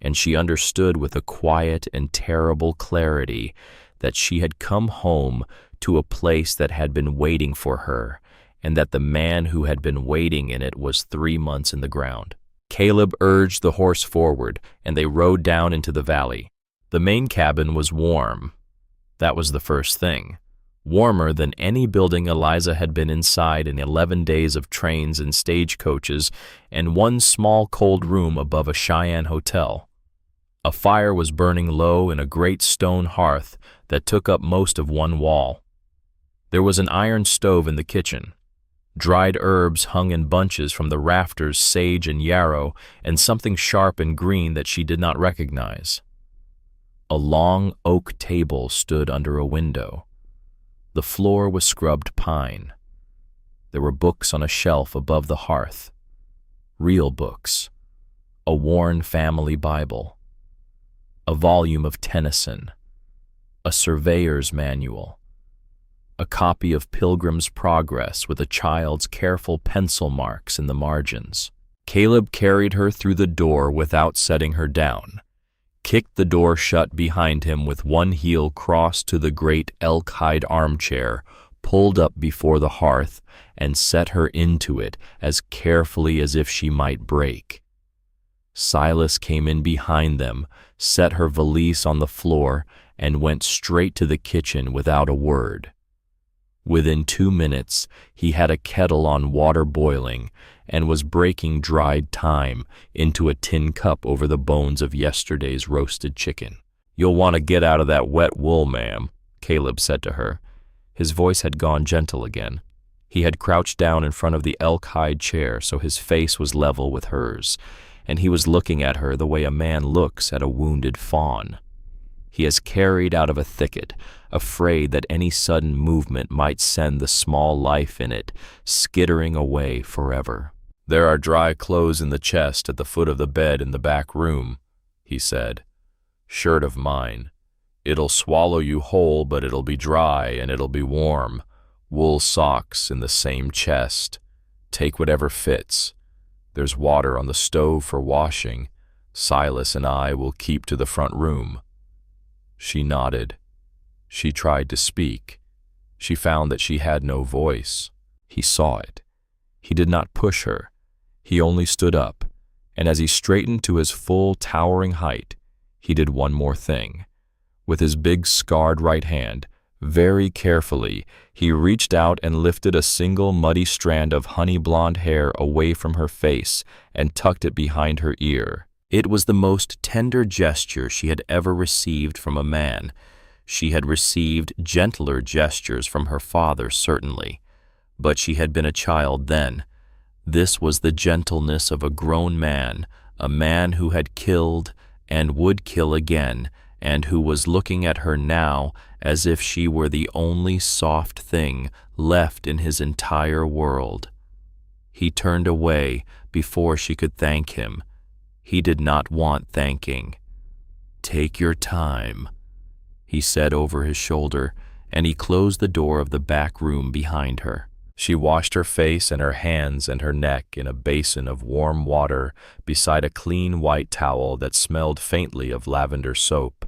And she understood with a quiet and terrible clarity that she had come home to a place that had been waiting for her, and that the man who had been waiting in it was 3 months in the ground. Caleb urged the horse forward, and they rode down into the valley. The main cabin was warm. That was the first thing. Warmer than any building Eliza had been inside in 11 days of trains and stagecoaches, and one small cold room above a Cheyenne hotel. A fire was burning low in a great stone hearth that took up most of one wall. There was an iron stove in the kitchen. Dried herbs hung in bunches from the rafters, sage and yarrow, and something sharp and green that she did not recognize. A long oak table stood under a window. The floor was scrubbed pine. There were books on a shelf above the hearth. Real books. A worn family Bible. A volume of Tennyson. A surveyor's manual. A copy of Pilgrim's Progress with a child's careful pencil marks in the margins. Caleb carried her through the door without setting her down, kicked the door shut behind him with one heel crossed to the great elk-hide armchair pulled up before the hearth, and set her into it as carefully as if she might break. Silas came in behind them, set her valise on the floor, and went straight to the kitchen without a word. Within 2 minutes, he had a kettle on water boiling and was breaking dried thyme into a tin cup over the bones of yesterday's roasted chicken. "You'll want to get out of that wet wool, ma'am," Caleb said to her. His voice had gone gentle again. He had crouched down in front of the elk-hide chair so his face was level with hers, and he was looking at her the way a man looks at a wounded fawn. He has carried out of a thicket, afraid that any sudden movement might send the small life in it skittering away forever. "There are dry clothes in the chest at the foot of the bed in the back room," he said. "Shirt of mine. It'll swallow you whole, but it'll be dry and it'll be warm. Wool socks in the same chest. Take whatever fits. There's water on the stove for washing. Silas and I will keep to the front room." She nodded. She tried to speak. She found that she had no voice. He saw it. He did not push her. He only stood up, and as he straightened to his full towering height, he did one more thing. With his big scarred right hand, very carefully, he reached out and lifted a single muddy strand of honey-blonde hair away from her face and tucked it behind her ear. It was the most tender gesture she had ever received from a man. She had received gentler gestures from her father, certainly, but she had been a child then. This was the gentleness of a grown man, a man who had killed and would kill again, and who was looking at her now as if she were the only soft thing left in his entire world. He turned away before she could thank him. He did not want thanking. "Take your time," he said over his shoulder, and he closed the door of the back room behind her. She washed her face and her hands and her neck in a basin of warm water beside a clean white towel that smelled faintly of lavender soap,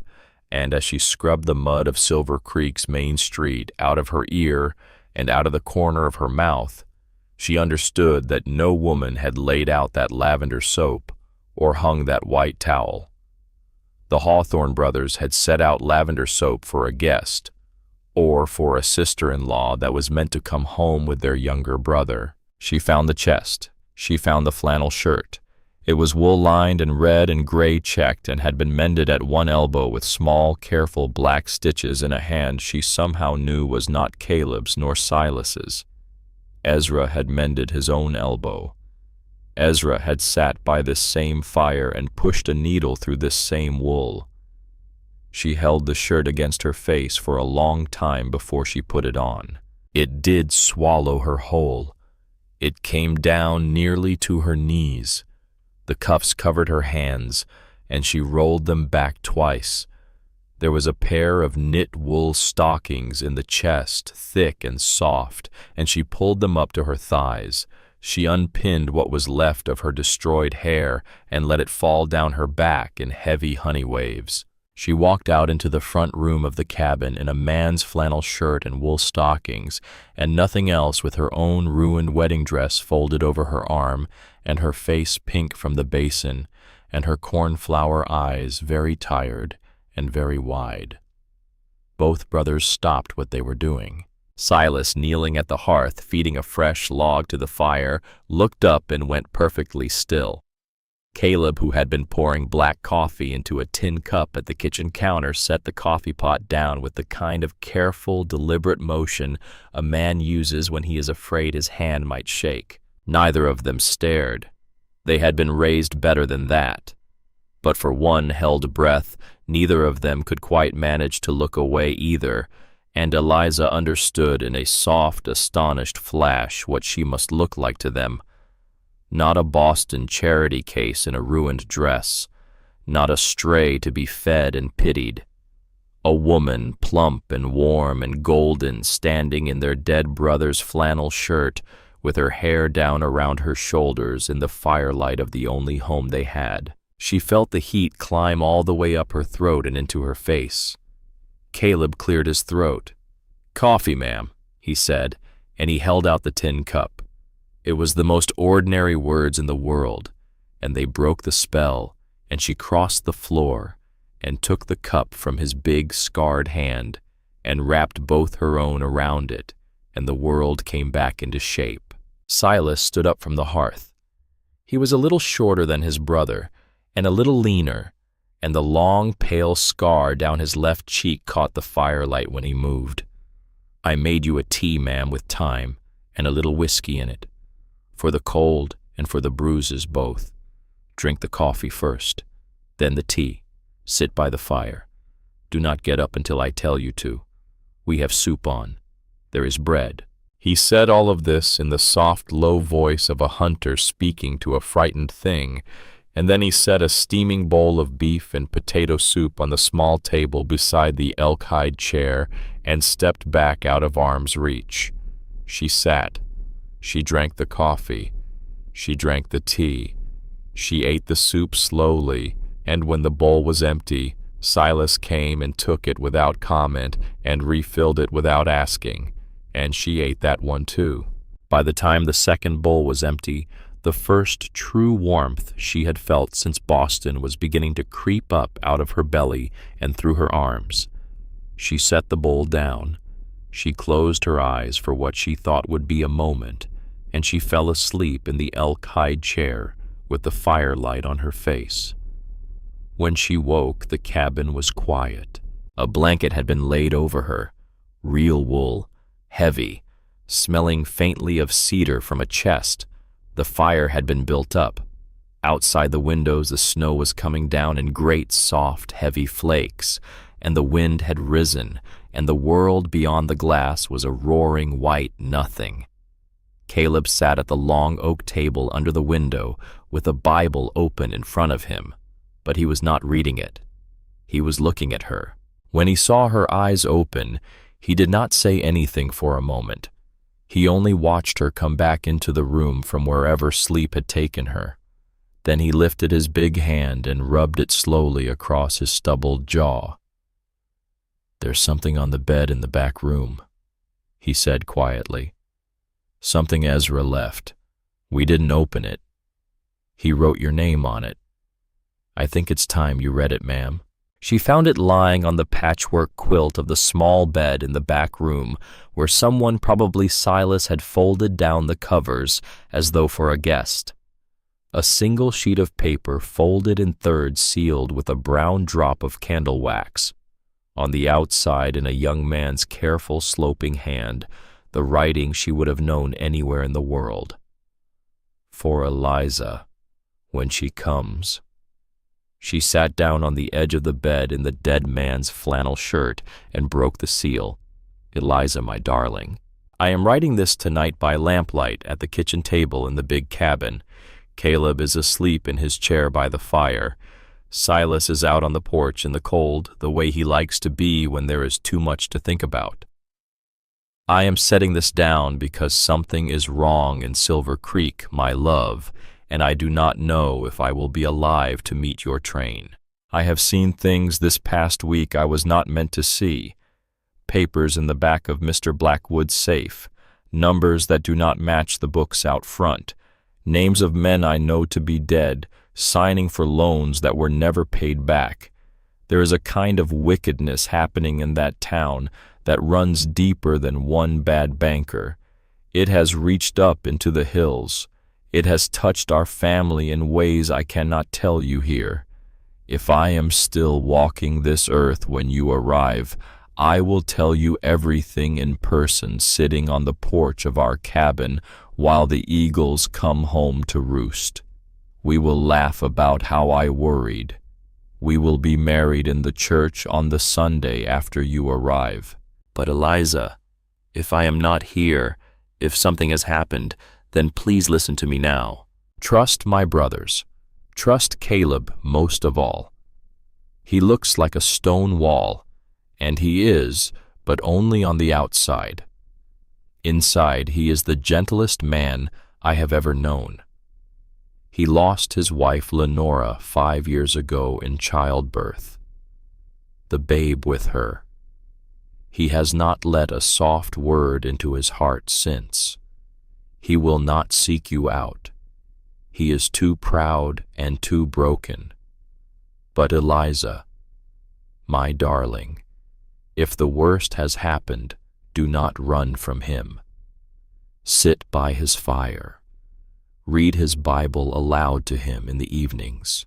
and as she scrubbed the mud of Silver Creek's main street out of her ear and out of the corner of her mouth, she understood that no woman had laid out that lavender soap or hung that white towel. The Hawthorne brothers had set out lavender soap for a guest, or for a sister-in-law that was meant to come home with their younger brother. She found the chest. She found the flannel shirt. It was wool-lined and red and gray checked and had been mended at one elbow with small, careful black stitches in a hand she somehow knew was not Caleb's nor Silas's. Ezra had mended his own elbow. Ezra had sat by this same fire and pushed a needle through this same wool. She held the shirt against her face for a long time before she put it on. It did swallow her whole. It came down nearly to her knees. The cuffs covered her hands, and she rolled them back twice. There was a pair of knit wool stockings in the chest, thick and soft, and she pulled them up to her thighs. She unpinned what was left of her destroyed hair and let it fall down her back in heavy honey waves. She walked out into the front room of the cabin in a man's flannel shirt and wool stockings, and nothing else, with her own ruined wedding dress folded over her arm, and her face pink from the basin, and her cornflower eyes very tired and very wide. Both brothers stopped what they were doing. Silas, kneeling at the hearth, feeding a fresh log to the fire, looked up and went perfectly still. Caleb, who had been pouring black coffee into a tin cup at the kitchen counter, set the coffee pot down with the kind of careful, deliberate motion a man uses when he is afraid his hand might shake. Neither of them stared. They had been raised better than that. But for one held breath, neither of them could quite manage to look away either, and Eliza understood in a soft, astonished flash what she must look like to them. Not a Boston charity case in a ruined dress, not a stray to be fed and pitied. A woman, plump and warm and golden, standing in their dead brother's flannel shirt, with her hair down around her shoulders in the firelight of the only home they had. She felt the heat climb all the way up her throat and into her face. Caleb cleared his throat. "Coffee, ma'am," he said, and he held out the tin cup. It was the most ordinary words in the world, and they broke the spell, and she crossed the floor and took the cup from his big, scarred hand and wrapped both her own around it, and the world came back into shape. Silas stood up from the hearth. He was a little shorter than his brother and a little leaner, and the long, pale scar down his left cheek caught the firelight when he moved. "I made you a tea, ma'am, with thyme and a little whiskey in it. For the cold and for the bruises both. Drink the coffee first, then the tea. Sit by the fire. Do not get up until I tell you to. We have soup on. There is bread." He said all of this in the soft, low voice of a hunter speaking to a frightened thing, and then he set a steaming bowl of beef and potato soup on the small table beside the elk-hide chair and stepped back out of arm's reach. She sat. She drank the coffee. She drank the tea. She ate the soup slowly, and when the bowl was empty, Silas came and took it without comment and refilled it without asking, and she ate that one too. By the time the second bowl was empty, the first true warmth she had felt since Boston was beginning to creep up out of her belly and through her arms. She set the bowl down. She closed her eyes for what she thought would be a moment, and she fell asleep in the elk-hide chair with the firelight on her face. When she woke, the cabin was quiet. A blanket had been laid over her, real wool, heavy, smelling faintly of cedar from a chest. The fire had been built up. Outside the windows, the snow was coming down in great, soft, heavy flakes, and the wind had risen, and the world beyond the glass was a roaring white nothing. Caleb sat at the long oak table under the window with a Bible open in front of him, but he was not reading it. He was looking at her. When he saw her eyes open, he did not say anything for a moment. He only watched her come back into the room from wherever sleep had taken her. Then he lifted his big hand and rubbed it slowly across his stubbled jaw. "There's something on the bed in the back room," he said quietly. "Something Ezra left. We didn't open it. He wrote your name on it. I think it's time you read it, ma'am." She found it lying on the patchwork quilt of the small bed in the back room, where someone, probably Silas, had folded down the covers as though for a guest. A single sheet of paper folded in thirds, sealed with a brown drop of candle wax. On the outside, in a young man's careful sloping hand, the writing she would have known anywhere in the world. "For Eliza, when she comes." She sat down on the edge of the bed in the dead man's flannel shirt and broke the seal. "Eliza, my darling, I am writing this tonight by lamplight at the kitchen table in the big cabin. Caleb is asleep in his chair by the fire. Silas is out on the porch in the cold, the way he likes to be when there is too much to think about. I am setting this down because something is wrong in Silver Creek, my love, and I do not know if I will be alive to meet your train. I have seen things this past week I was not meant to see. Papers in the back of Mr. Blackwood's safe, numbers that do not match the books out front, names of men I know to be dead, signing for loans that were never paid back. There is a kind of wickedness happening in that town that runs deeper than one bad banker. It has reached up into the hills. It has touched our family in ways I cannot tell you here. If I am still walking this earth when you arrive, I will tell you everything in person, sitting on the porch of our cabin while the eagles come home to roost. We will laugh about how I worried. We will be married in the church on the Sunday after you arrive." "But Eliza, if I am not here, if something has happened, then please listen to me now." "Trust my brothers. Trust Caleb most of all. He looks like a stone wall, and he is, but only on the outside. Inside, he is the gentlest man I have ever known. He lost his wife Lenora 5 years ago in childbirth. The babe with her. He has not let a soft word into his heart since. He will not seek you out. He is too proud and too broken. But Eliza, my darling, if the worst has happened, do not run from him. Sit by his fire. Read his Bible aloud to him in the evenings.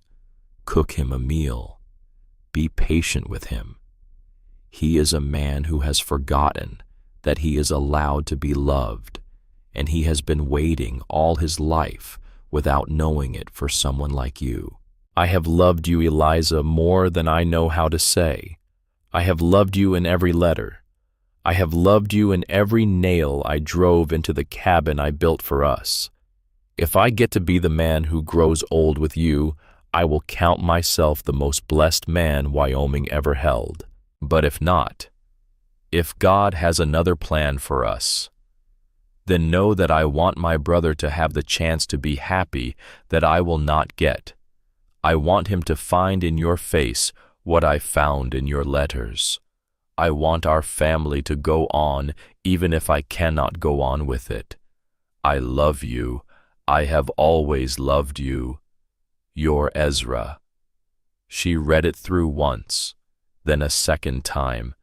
Cook him a meal. Be patient with him. He is a man who has forgotten that he is allowed to be loved, and he has been waiting all his life without knowing it for someone like you. I have loved you, Eliza, more than I know how to say. I have loved you in every letter. I have loved you in every nail I drove into the cabin I built for us. If I get to be the man who grows old with you, I will count myself the most blessed man Wyoming ever held. But if not, if God has another plan for us, then know that I want my brother to have the chance to be happy that I will not get. I want him to find in your face what I found in your letters. I want our family to go on even if I cannot go on with it. I love you. I have always loved you. Your Ezra." She read it through once, then a second time.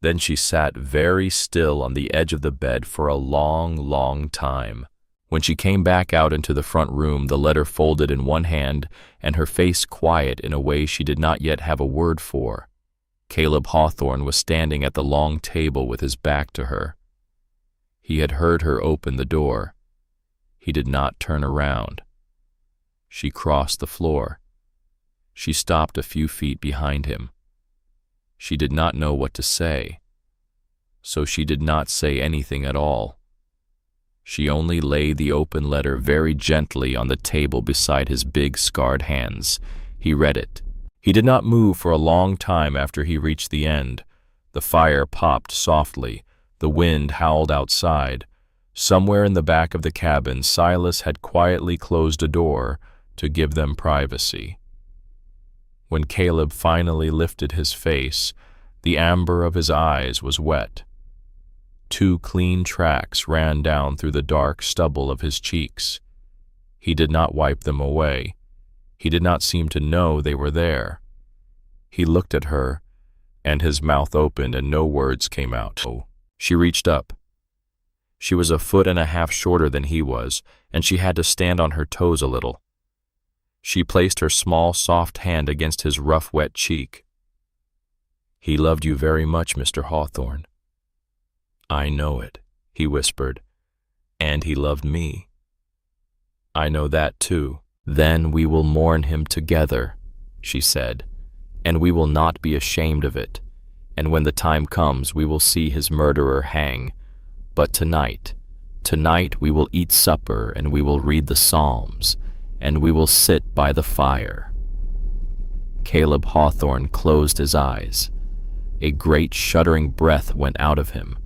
Then she sat very still on the edge of the bed for a long, long time. When she came back out into the front room, the letter folded in one hand and her face quiet in a way she did not yet have a word for. Caleb Hawthorne was standing at the long table with his back to her. He had heard her open the door. He did not turn around. She crossed the floor. She stopped a few feet behind him. She did not know what to say, so she did not say anything at all. She only laid the open letter very gently on the table beside his big scarred hands. He read it. He did not move for a long time after he reached the end. The fire popped softly. The wind howled outside. Somewhere in the back of the cabin, Silas had quietly closed a door to give them privacy. When Caleb finally lifted his face, the amber of his eyes was wet. 2 clean tracks ran down through the dark stubble of his cheeks. He did not wipe them away. He did not seem to know they were there. He looked at her, and his mouth opened and no words came out. She reached up. She was 1.5 feet shorter than he was, and she had to stand on her toes a little. She placed her small, soft hand against his rough, wet cheek. "He loved you very much, Mr. Hawthorne." "I know it," he whispered, "and he loved me." "I know that too." "Then we will mourn him together," she said, "and we will not be ashamed of it. And when the time comes, we will see his murderer hang. But tonight we will eat supper, and we will read the Psalms, and we will sit by the fire." Caleb Hawthorne closed his eyes. A great shuddering breath went out of him.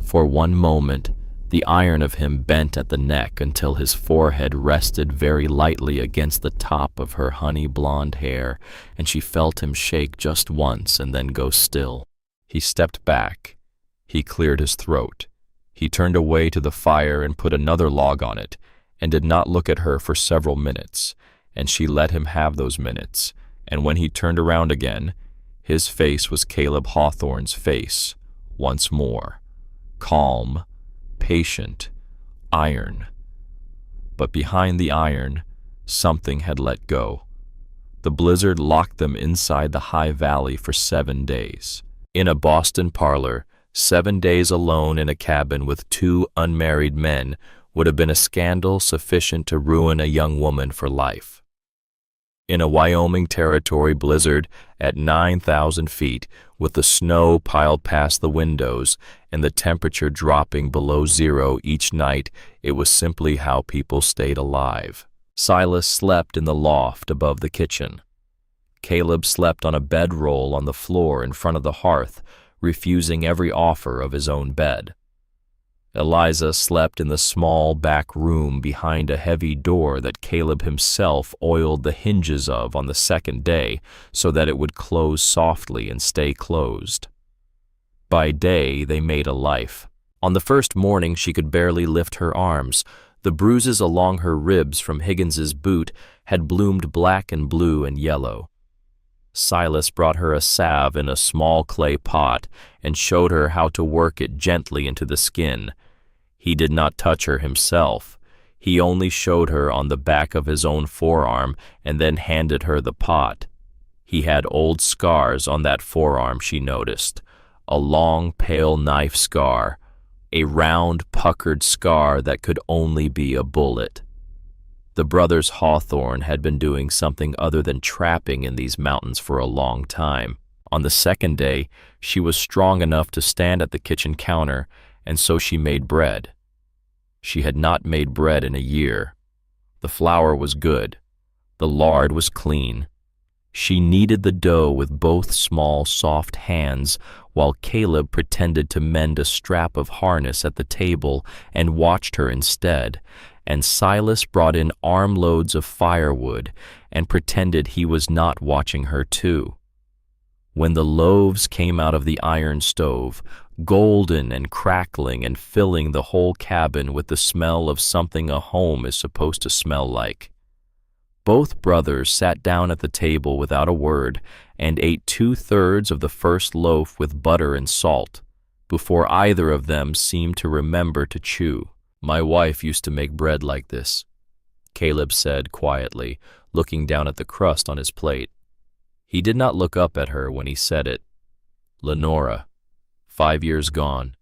For one moment, the iron of him bent at the neck until his forehead rested very lightly against the top of her honey blonde hair, and she felt him shake just once and then go still. He stepped back. He cleared his throat. He turned away to the fire and put another log on it, and did not look at her for several minutes, and she let him have those minutes, and when he turned around again, his face was Caleb Hawthorne's face, once more, calm, patient, iron. But behind the iron, something had let go. The blizzard locked them inside the high valley for 7 days. In a Boston parlor, 7 days alone in a cabin with 2 unmarried men would have been a scandal sufficient to ruin a young woman for life. In a Wyoming Territory blizzard at 9,000 feet, with the snow piled past the windows and the temperature dropping below 0 each night, it was simply how people stayed alive. Silas slept in the loft above the kitchen. Caleb slept on a bedroll on the floor in front of the hearth, refusing every offer of his own bed. Eliza slept in the small back room behind a heavy door that Caleb himself oiled the hinges of on the 2nd day so that it would close softly and stay closed. By day, they made a life. On the first morning, she could barely lift her arms. The bruises along her ribs from Higgins's boot had bloomed black and blue and yellow. Silas brought her a salve in a small clay pot and showed her how to work it gently into the skin. He did not touch her himself. He only showed her on the back of his own forearm and then handed her the pot. He had old scars on that forearm, she noticed. A long, pale knife scar, a round, puckered scar that could only be a bullet. The brothers Hawthorne had been doing something other than trapping in these mountains for a long time. On the 2nd day, she was strong enough to stand at the kitchen counter, and so she made bread. She had not made bread in a year. The flour was good. The lard was clean. She kneaded the dough with both small, soft hands, while Caleb pretended to mend a strap of harness at the table and watched her instead, and Silas brought in armloads of firewood and pretended he was not watching her too. When the loaves came out of the iron stove, golden and crackling and filling the whole cabin with the smell of something a home is supposed to smell like. Both brothers sat down at the table without a word and ate 2/3 of the first loaf with butter and salt, before either of them seemed to remember to chew. "My wife used to make bread like this," Caleb said quietly, looking down at the crust on his plate. He did not look up at her when he said it. "Lenora, 5 years gone.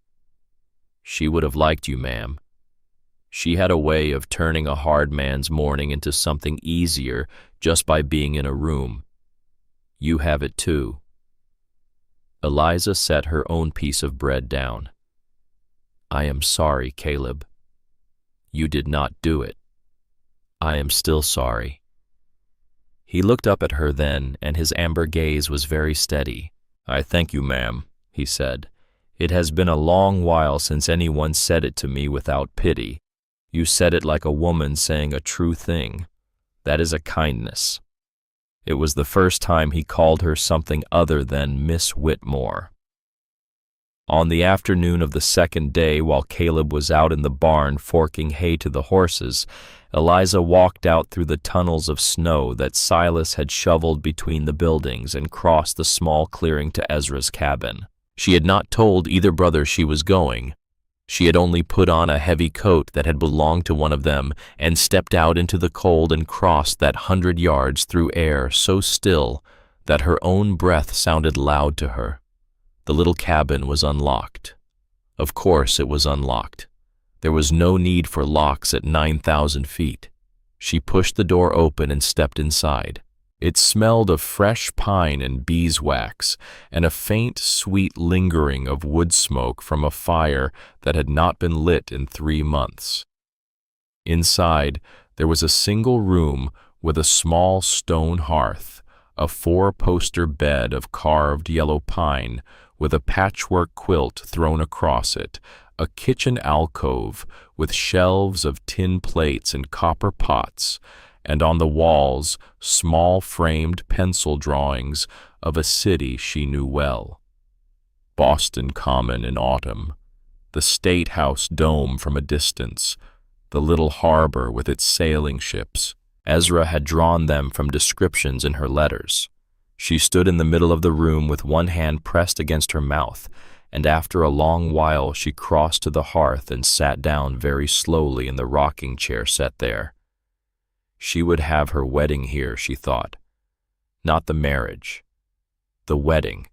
She would have liked you, ma'am. She had a way of turning a hard man's morning into something easier just by being in a room. You have it too." Eliza set her own piece of bread down. "I am sorry, Caleb. You did not do it. I am still sorry." He looked up at her then, and his amber gaze was very steady. "I thank you, ma'am," he said. "It has been a long while since anyone said it to me without pity. You said it like a woman saying a true thing. That is a kindness." It was the first time he called her something other than Miss Whitmore. On the afternoon of the second day, while Caleb was out in the barn forking hay to the horses, Eliza walked out through the tunnels of snow that Silas had shoveled between the buildings and crossed the small clearing to Ezra's cabin. She had not told either brother she was going. She had only put on a heavy coat that had belonged to one of them and stepped out into the cold and crossed that 100 yards through air so still that her own breath sounded loud to her. The little cabin was unlocked. Of course it was unlocked. There was no need for locks at 9,000 feet. She pushed the door open and stepped inside. It smelled of fresh pine and beeswax, and a faint, sweet lingering of wood smoke from a fire that had not been lit in 3 months. Inside, there was a single room with a small stone hearth, a 4-poster bed of carved yellow pine with a patchwork quilt thrown across it, a kitchen alcove with shelves of tin plates and copper pots, and on the walls small framed pencil drawings of a city she knew well. Boston Common in autumn, the State House dome from a distance, the little harbor with its sailing ships. Ezra had drawn them from descriptions in her letters. She stood in the middle of the room with one hand pressed against her mouth, and after a long while she crossed to the hearth and sat down very slowly in the rocking chair set there. She would have her wedding here, she thought. Not the marriage. The wedding.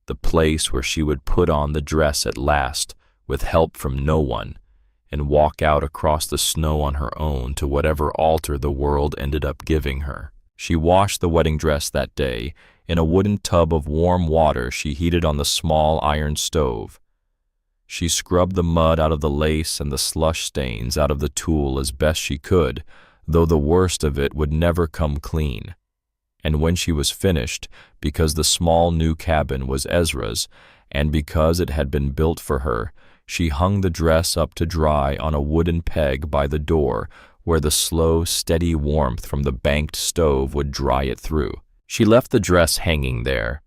The place where she would put on the dress at last, with help from no one, and walk out across the snow on her own to whatever altar the world ended up giving her. She washed the wedding dress that day in a wooden tub of warm water she heated on the small iron stove. She scrubbed the mud out of the lace and the slush stains out of the tulle as best she could, though the worst of it would never come clean. And when she was finished, because the small new cabin was Ezra's, and because it had been built for her, she hung the dress up to dry on a wooden peg by the door, where the slow, steady warmth from the banked stove would dry it through. She left the dress hanging there.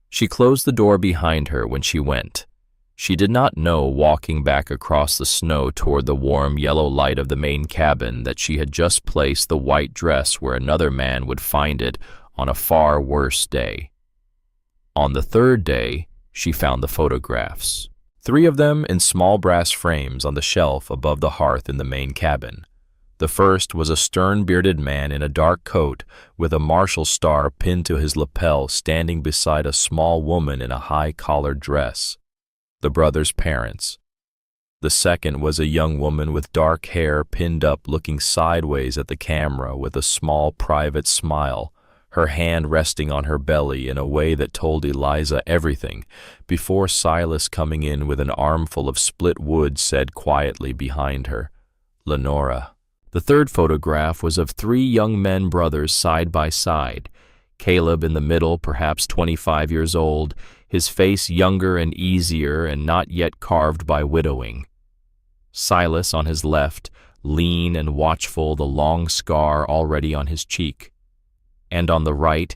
She closed the door behind her when she went. She did not know, walking back across the snow toward the warm yellow light of the main cabin, that she had just placed the white dress where another man would find it on a far worse day. On the third day, she found the photographs. 3 of them in small brass frames on the shelf above the hearth in the main cabin. The first was a stern-bearded man in a dark coat with a Marshall star pinned to his lapel standing beside a small woman in a high-collared dress. The brothers' parents. The second was a young woman with dark hair pinned up looking sideways at the camera with a small private smile, her hand resting on her belly in a way that told Eliza everything, before Silas, coming in with an armful of split wood, said quietly behind her, "Lenora." The third photograph was of 3 young men brothers side by side, Caleb in the middle, perhaps 25 years old, his face younger and easier and not yet carved by widowing. Silas on his left, lean and watchful, the long scar already on his cheek. And on the right,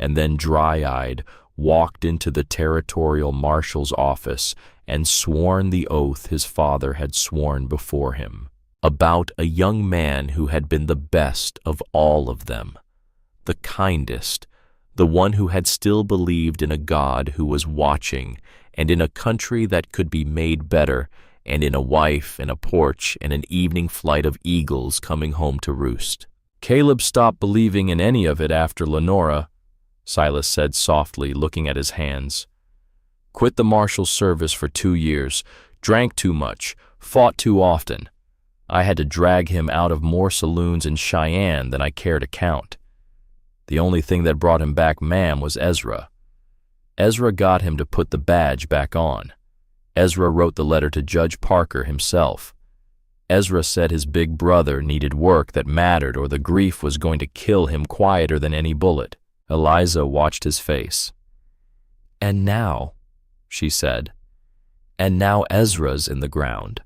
and then dry-eyed walked into the territorial marshal's office and sworn the oath his father had sworn before him, about a young man who had been the best of all of them, the kindest, the one who had still believed in a God who was watching, and in a country that could be made better, and in a wife and a porch and an evening flight of eagles coming home to roost. Caleb stopped believing in any of it after Lenora, Silas said softly, looking at his hands. Quit the marshal's service for 2 years, drank too much, fought too often. I had to drag him out of more saloons in Cheyenne than I care to count. The only thing that brought him back, ma'am, was Ezra. Ezra got him to put the badge back on. Ezra wrote the letter to Judge Parker himself. Ezra said his big brother needed work that mattered or the grief was going to kill him quieter than any bullet. Eliza watched his face. And now, she said, and now Ezra's in the ground.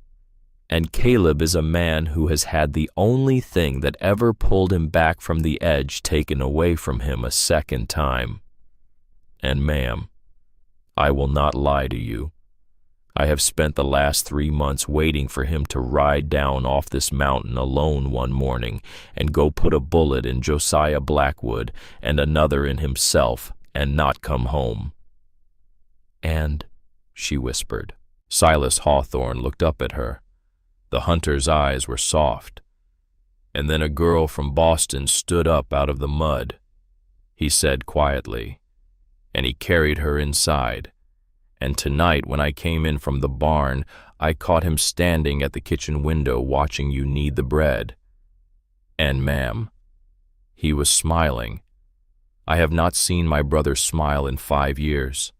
And Caleb is a man who has had the only thing that ever pulled him back from the edge taken away from him a second time. And ma'am, I will not lie to you. I have spent the last 3 months waiting for him to ride down off this mountain alone one morning and go put a bullet in Josiah Blackwood and another in himself and not come home. And, she whispered. Silas Hawthorne looked up at her. The hunter's eyes were soft. And then a girl from Boston stood up out of the mud, he said quietly, and he carried her inside. And tonight, when I came in from the barn, I caught him standing at the kitchen window watching you knead the bread. And, ma'am, he was smiling. I have not seen my brother smile in 5 years.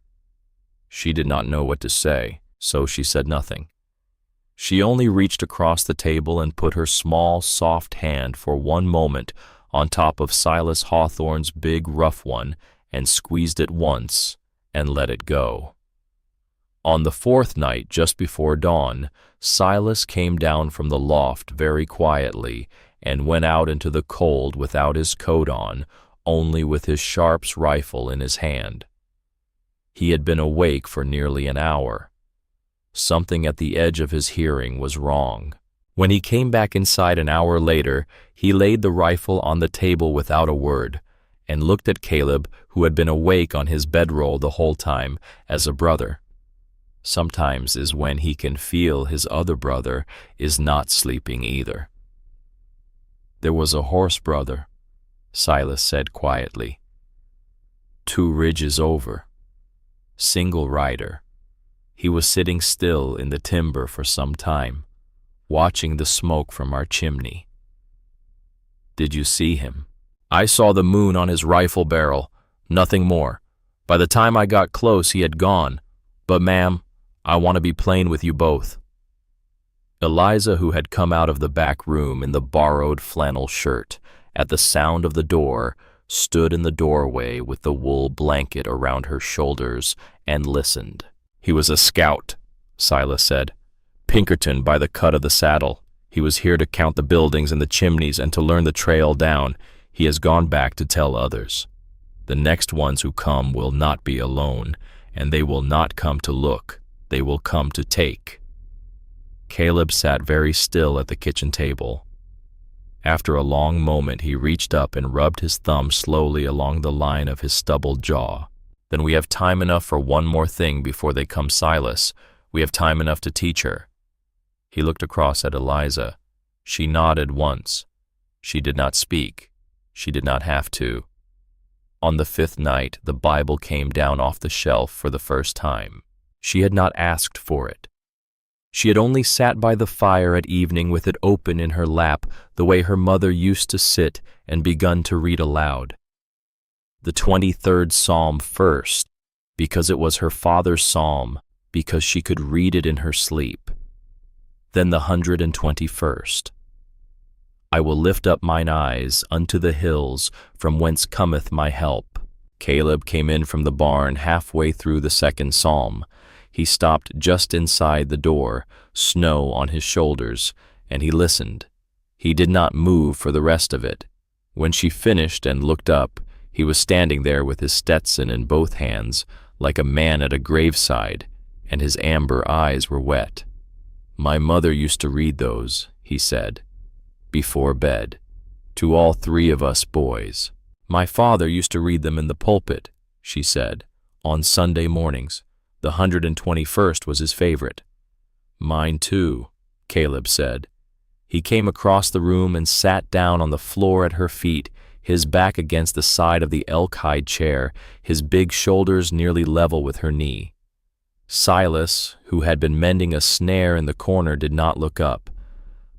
She did not know what to say, so she said nothing. She only reached across the table and put her small, soft hand for one moment on top of Silas Hawthorne's big, rough one and squeezed it once and let it go. On the 4th night, just before dawn, Silas came down from the loft very quietly and went out into the cold without his coat on, only with his Sharp's rifle in his hand. He had been awake for nearly an hour. Something at the edge of his hearing was wrong. When he came back inside an hour later, he laid the rifle on the table without a word and looked at Caleb, who had been awake on his bedroll the whole time, as a brother. Sometimes is when he can feel his other brother is not sleeping either. There was a horse brother, Silas said quietly. 2 ridges over. Single rider. He was sitting still in the timber for some time, watching the smoke from our chimney. Did you see him? I saw the moon on his rifle barrel, nothing more. By the time I got close, he had gone. But, ma'am, I want to be plain with you both. Eliza, who had come out of the back room in the borrowed flannel shirt, at the sound of the door, stood in the doorway with the wool blanket around her shoulders and listened. He was a scout, Silas said. Pinkerton by the cut of the saddle. He was here to count the buildings and the chimneys and to learn the trail down. He has gone back to tell others. The next ones who come will not be alone, and they will not come to look. They will come to take. Caleb sat very still at the kitchen table. After a long moment, he reached up and rubbed his thumb slowly along the line of his stubbled jaw. Then we have time enough for one more thing before they come, Silas. We have time enough to teach her. He looked across at Eliza. She nodded once. She did not speak. She did not have to. On the 5th night, the Bible came down off the shelf for the first time. She had not asked for it. She had only sat by the fire at evening with it open in her lap, the way her mother used to sit, and begun to read aloud. The 23rd Psalm first, because it was her father's psalm, because she could read it in her sleep. Then the 121st. I will lift up mine eyes unto the hills, from whence cometh my help. Caleb came in from the barn halfway through the 2nd Psalm. He stopped just inside the door, snow on his shoulders, and he listened. He did not move for the rest of it. When she finished and looked up, He was standing there with his Stetson in both hands, like a man at a graveside, and his amber eyes were wet. "My mother used to read those," he said, "before bed, to all three of us boys." "My father used to read them in the pulpit," she said, "on Sunday mornings. The 121st was his favorite." "Mine too," Caleb said. He came across the room and sat down on the floor at her feet, his back against the side of the elk-hide chair, his big shoulders nearly level with her knee. Silas, who had been mending a snare in the corner, did not look up.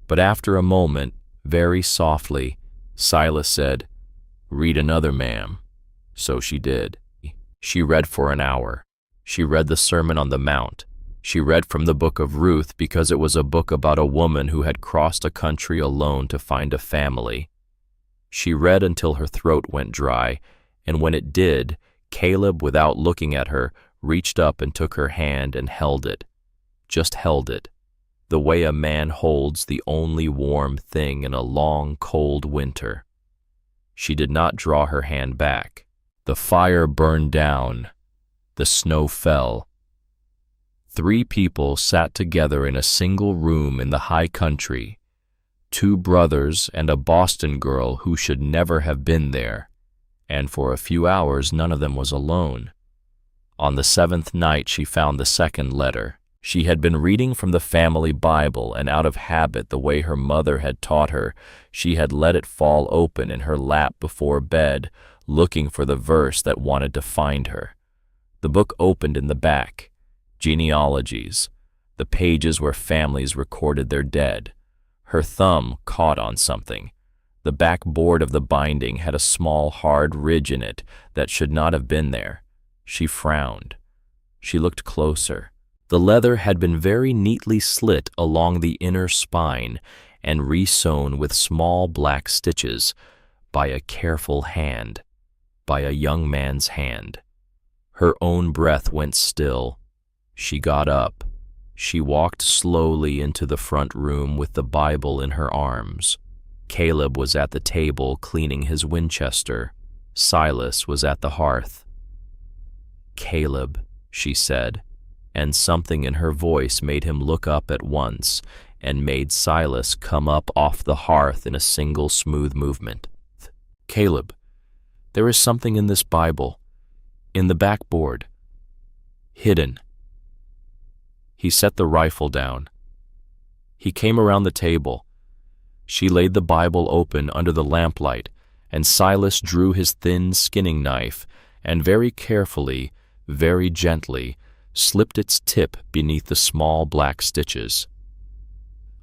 But after a moment, very softly, Silas said, "Read another, ma'am." So she did. She read for an hour. She read the Sermon on the Mount. She read from the book of Ruth because it was a book about a woman who had crossed a country alone to find a family. She read until her throat went dry, and when it did, Caleb, without looking at her, reached up and took her hand and held it. Just held it, the way a man holds the only warm thing in a long, cold winter. She did not draw her hand back. The fire burned down. The snow fell. 3 people sat together in a single room in the high country, 2 brothers and a Boston girl who should never have been there, and for a few hours none of them was alone. On the 7th night she found the second letter. She had been reading from the family Bible, and out of habit, the way her mother had taught her, she had let it fall open in her lap before bed, looking for the verse that wanted to find her. The book opened in the back. Genealogies, the pages where families recorded their dead. Her thumb caught on something. The back board of the binding had a small, hard ridge in it that should not have been there. She frowned. She looked closer. The leather had been very neatly slit along the inner spine and re-sewn with small black stitches by a careful hand, by a young man's hand. Her own breath went still. She got up. She walked slowly into the front room with the Bible in her arms. Caleb was at the table cleaning his Winchester. Silas was at the hearth. "Caleb," she said, and something in her voice made him look up at once and made Silas come up off the hearth in a single smooth movement. "Caleb, there is something in this Bible, in the backboard, hidden." He set the rifle down. He came around the table. She laid the Bible open under the lamplight, and Silas drew his thin skinning knife and very carefully, very gently, slipped its tip beneath the small black stitches.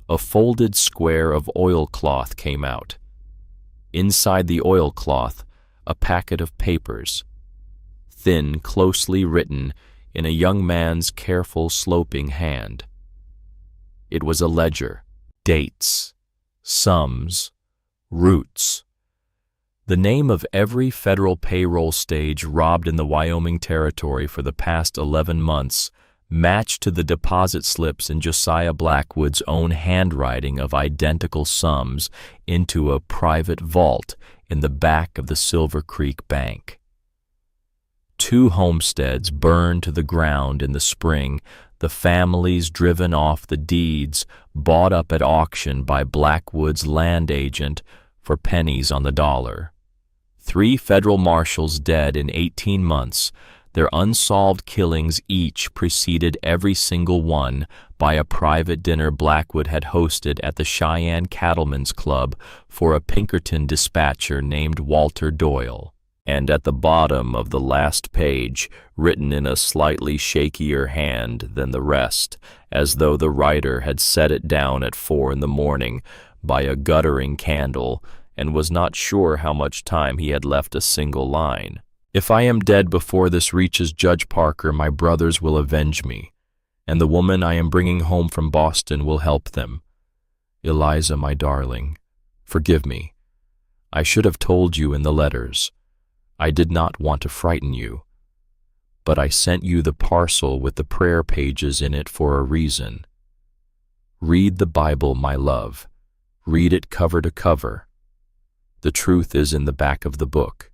A folded square of oilcloth came out. Inside the oilcloth, a packet of papers, thin, closely written, in a young man's careful, sloping hand. It was a ledger, dates, sums, roots. The name of every federal payroll stage robbed in the Wyoming Territory for the past 11 months matched to the deposit slips in Josiah Blackwood's own handwriting of identical sums into a private vault in the back of the Silver Creek Bank. 2 homesteads burned to the ground in the spring, the families driven off, the deeds bought up at auction by Blackwood's land agent for pennies on the dollar. 3 federal marshals dead in 18 months, their unsolved killings each preceded every single one by a private dinner Blackwood had hosted at the Cheyenne Cattlemen's Club for a Pinkerton dispatcher named Walter Doyle. And at the bottom of the last page, written in a slightly shakier hand than the rest, as though the writer had set it down at 4 a.m. by a guttering candle, and was not sure how much time he had left a single line. "If I am dead before this reaches Judge Parker, my brothers will avenge me, and the woman I am bringing home from Boston will help them. Eliza, my darling, forgive me. I should have told you in the letters. I did not want to frighten you, but I sent you the parcel with the prayer pages in it for a reason. Read the Bible, my love. Read it cover to cover. The truth is in the back of the book.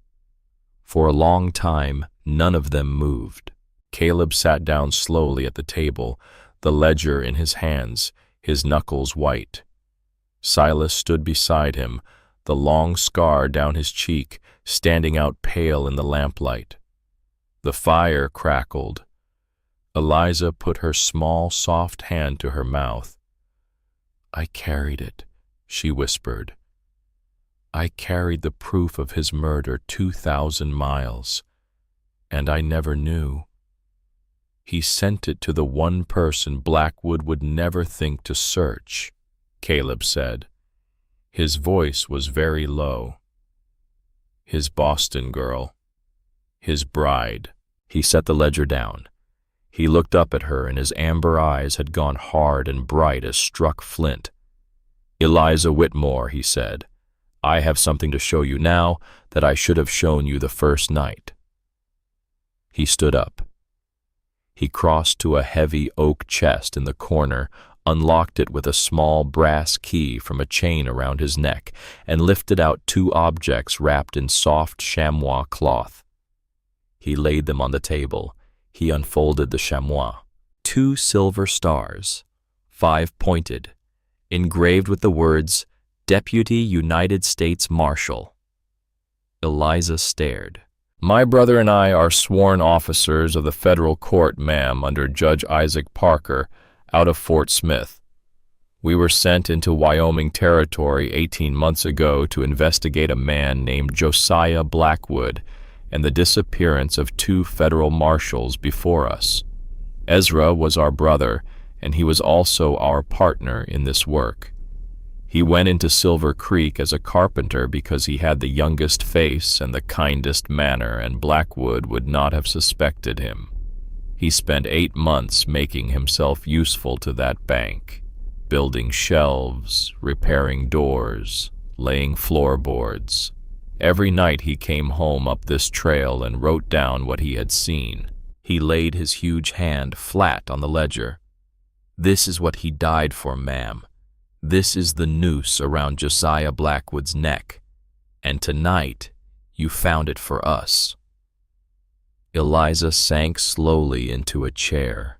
For a long time, none of them moved. Caleb sat down slowly at the table, the ledger in his hands, his knuckles white. Silas stood beside him, the long scar down his cheek standing out pale in the lamplight. The fire crackled. Eliza put her small, soft hand to her mouth. "I carried it," she whispered. "I carried the proof of his murder 2,000 miles, and I never knew. He sent it to the one person Blackwood would never think to search," Caleb said. His voice was very low. "His Boston girl. His bride." He set the ledger down. He looked up at her, and his amber eyes had gone hard and bright as struck flint. "Eliza Whitmore," he said, "I have something to show you now that I should have shown you the first night." He stood up. He crossed to a heavy oak chest in the corner, unlocked it with a small brass key from a chain around his neck, and lifted out 2 objects wrapped in soft chamois cloth. He laid them on the table. He unfolded the chamois. 2 silver stars, 5-pointed, engraved with the words, "Deputy United States Marshal." Eliza stared. "My brother and I are sworn officers of the federal court, ma'am, under Judge Isaac Parker, out of Fort Smith. We were sent into Wyoming Territory 18 months ago to investigate a man named Josiah Blackwood and the disappearance of 2 federal marshals before us. Ezra was our brother, and he was also our partner in this work. He went into Silver Creek as a carpenter because he had the youngest face and the kindest manner, and Blackwood would not have suspected him. He spent 8 months making himself useful to that bank, building shelves, repairing doors, laying floorboards. Every night he came home up this trail and wrote down what he had seen." He laid his huge hand flat on the ledger. "This is what he died for, ma'am. This is the noose around Josiah Blackwood's neck, and tonight you found it for us." Eliza sank slowly into a chair.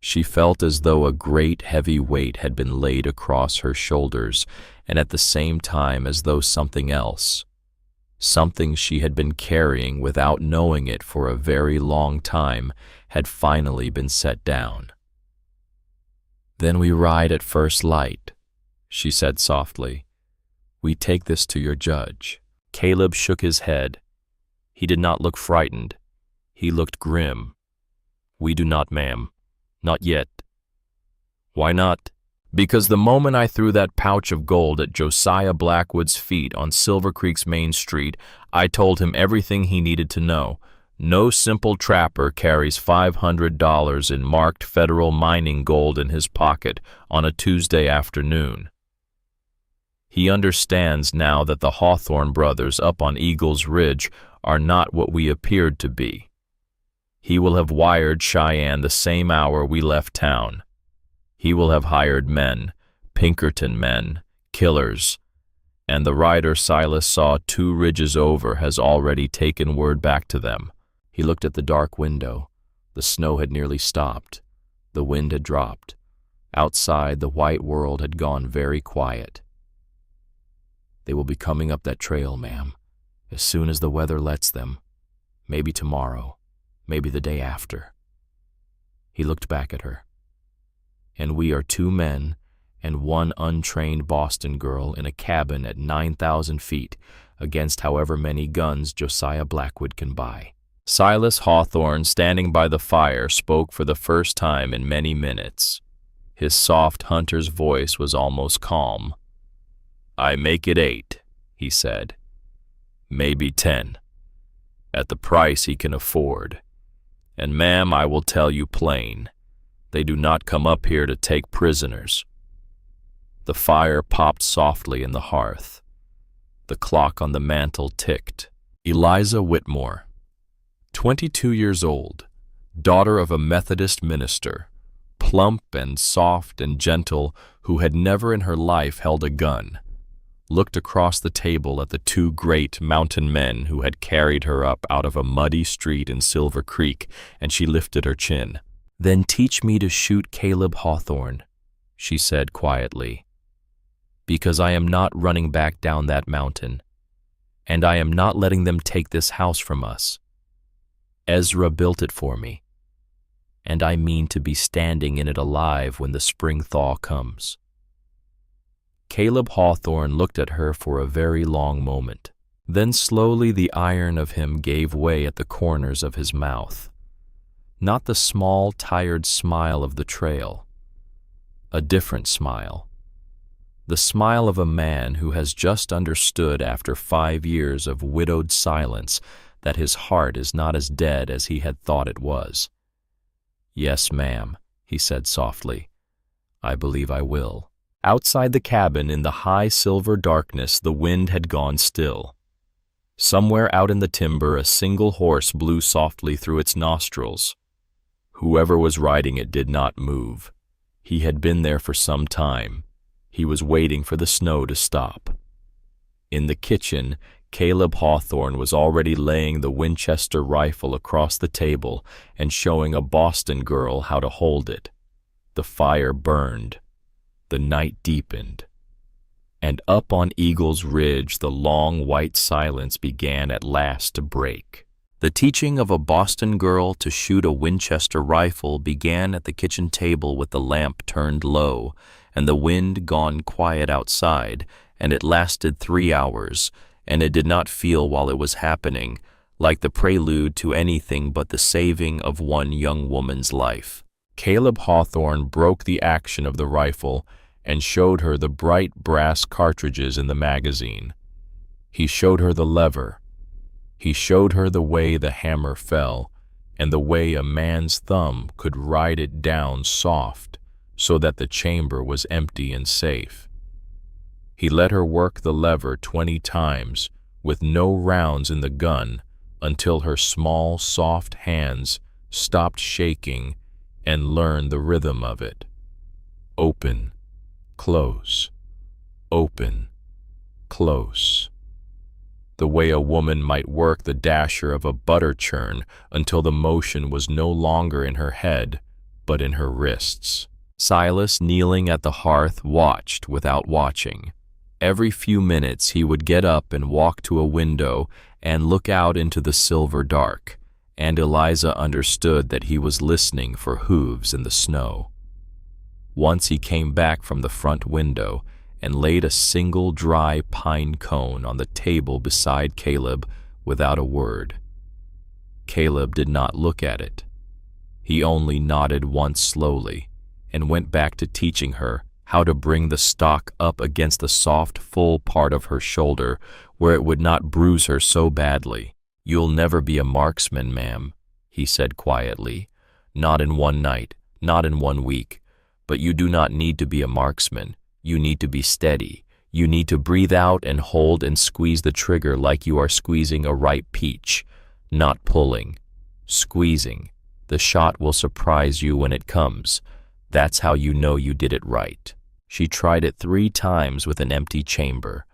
She felt as though a great heavy weight had been laid across her shoulders, and at the same time as though something else, something she had been carrying without knowing it for a very long time, had finally been set down. "Then we ride at first light," she said softly. "We take this to your judge." Caleb shook his head. He did not look frightened. He looked grim. "We do not, ma'am. Not yet." "Why not?" "Because the moment I threw that pouch of gold at Josiah Blackwood's feet on Silver Creek's main street, I told him everything he needed to know. No simple trapper carries $500 in marked federal mining gold in his pocket on a Tuesday afternoon. He understands now that the Hawthorne brothers up on Eagle's Ridge are not what we appeared to be. He will have wired Cheyenne the same hour we left town. He will have hired men, Pinkerton men, killers, and the rider Silas saw 2 ridges over has already taken word back to them." He looked at the dark window. The snow had nearly stopped. The wind had dropped. Outside, the white world had gone very quiet. "They will be coming up that trail, ma'am, as soon as the weather lets them. Maybe tomorrow, maybe the day after." He looked back at her. "And we are 2 men and 1 untrained Boston girl in a cabin at 9,000 feet against however many guns Josiah Blackwood can buy." Silas Hawthorne, standing by the fire, spoke for the first time in many minutes. His soft hunter's voice was almost calm. "I make it 8, he said. "Maybe 10, at the price he can afford. And ma'am, I will tell you plain, they do not come up here to take prisoners." The fire popped softly in the hearth. The clock on the mantel ticked. Eliza Whitmore, 22 years old, daughter of a Methodist minister, plump and soft and gentle, who had never in her life held a gun, looked across the table at the two great mountain men who had carried her up out of a muddy street in Silver Creek, and she lifted her chin. "Then teach me to shoot Caleb Hawthorne," she said quietly, "because I am not running back down that mountain, and I am not letting them take this house from us. Ezra built it for me, and I mean to be standing in it alive when the spring thaw comes." Caleb Hawthorne looked at her for a very long moment. Then slowly the iron of him gave way at the corners of his mouth. Not the small, tired smile of the trail. A different smile. The smile of a man who has just understood after 5 years of widowed silence that his heart is not as dead as he had thought it was. "Yes, ma'am," he said softly. "I believe I will." Outside the cabin in the high silver darkness, the wind had gone still. Somewhere out in the timber, a single horse blew softly through its nostrils. Whoever was riding it did not move. He had been there for some time. He was waiting for the snow to stop. In the kitchen, Caleb Hawthorne was already laying the Winchester rifle across the table and showing a Boston girl how to hold it. The fire burned. The night deepened. And up on Eagle's Ridge, the long white silence began at last to break. The teaching of a Boston girl to shoot a Winchester rifle began at the kitchen table with the lamp turned low and the wind gone quiet outside, and it lasted 3 hours, and it did not feel while it was happening like the prelude to anything but the saving of one young woman's life. Caleb Hawthorne broke the action of the rifle and showed her the bright brass cartridges in the magazine. He showed her the lever. He showed her the way the hammer fell and the way a man's thumb could ride it down soft so that the chamber was empty and safe. He let her work the lever 20 times with no rounds in the gun until her small, soft hands stopped shaking and learned the rhythm of it. Open, close, open, close. The way a woman might work the dasher of a butter churn until the motion was no longer in her head, but in her wrists. Silas, kneeling at the hearth, watched without watching. Every few minutes he would get up and walk to a window and look out into the silver dark, and Eliza understood that he was listening for hooves in the snow. Once he came back from the front window and laid a single dry pine cone on the table beside Caleb without a word. Caleb did not look at it. He only nodded once slowly and went back to teaching her how to bring the stock up against the soft, full part of her shoulder where it would not bruise her so badly. "You'll never be a marksman, ma'am," he said quietly. "Not in one night, not in 1 week. But you do not need to be a marksman. You need to be steady. You need to breathe out and hold and squeeze the trigger like you are squeezing a ripe peach. Not pulling. Squeezing. The shot will surprise you when it comes. That's how you know you did it right." She tried it 3 times with an empty chamber.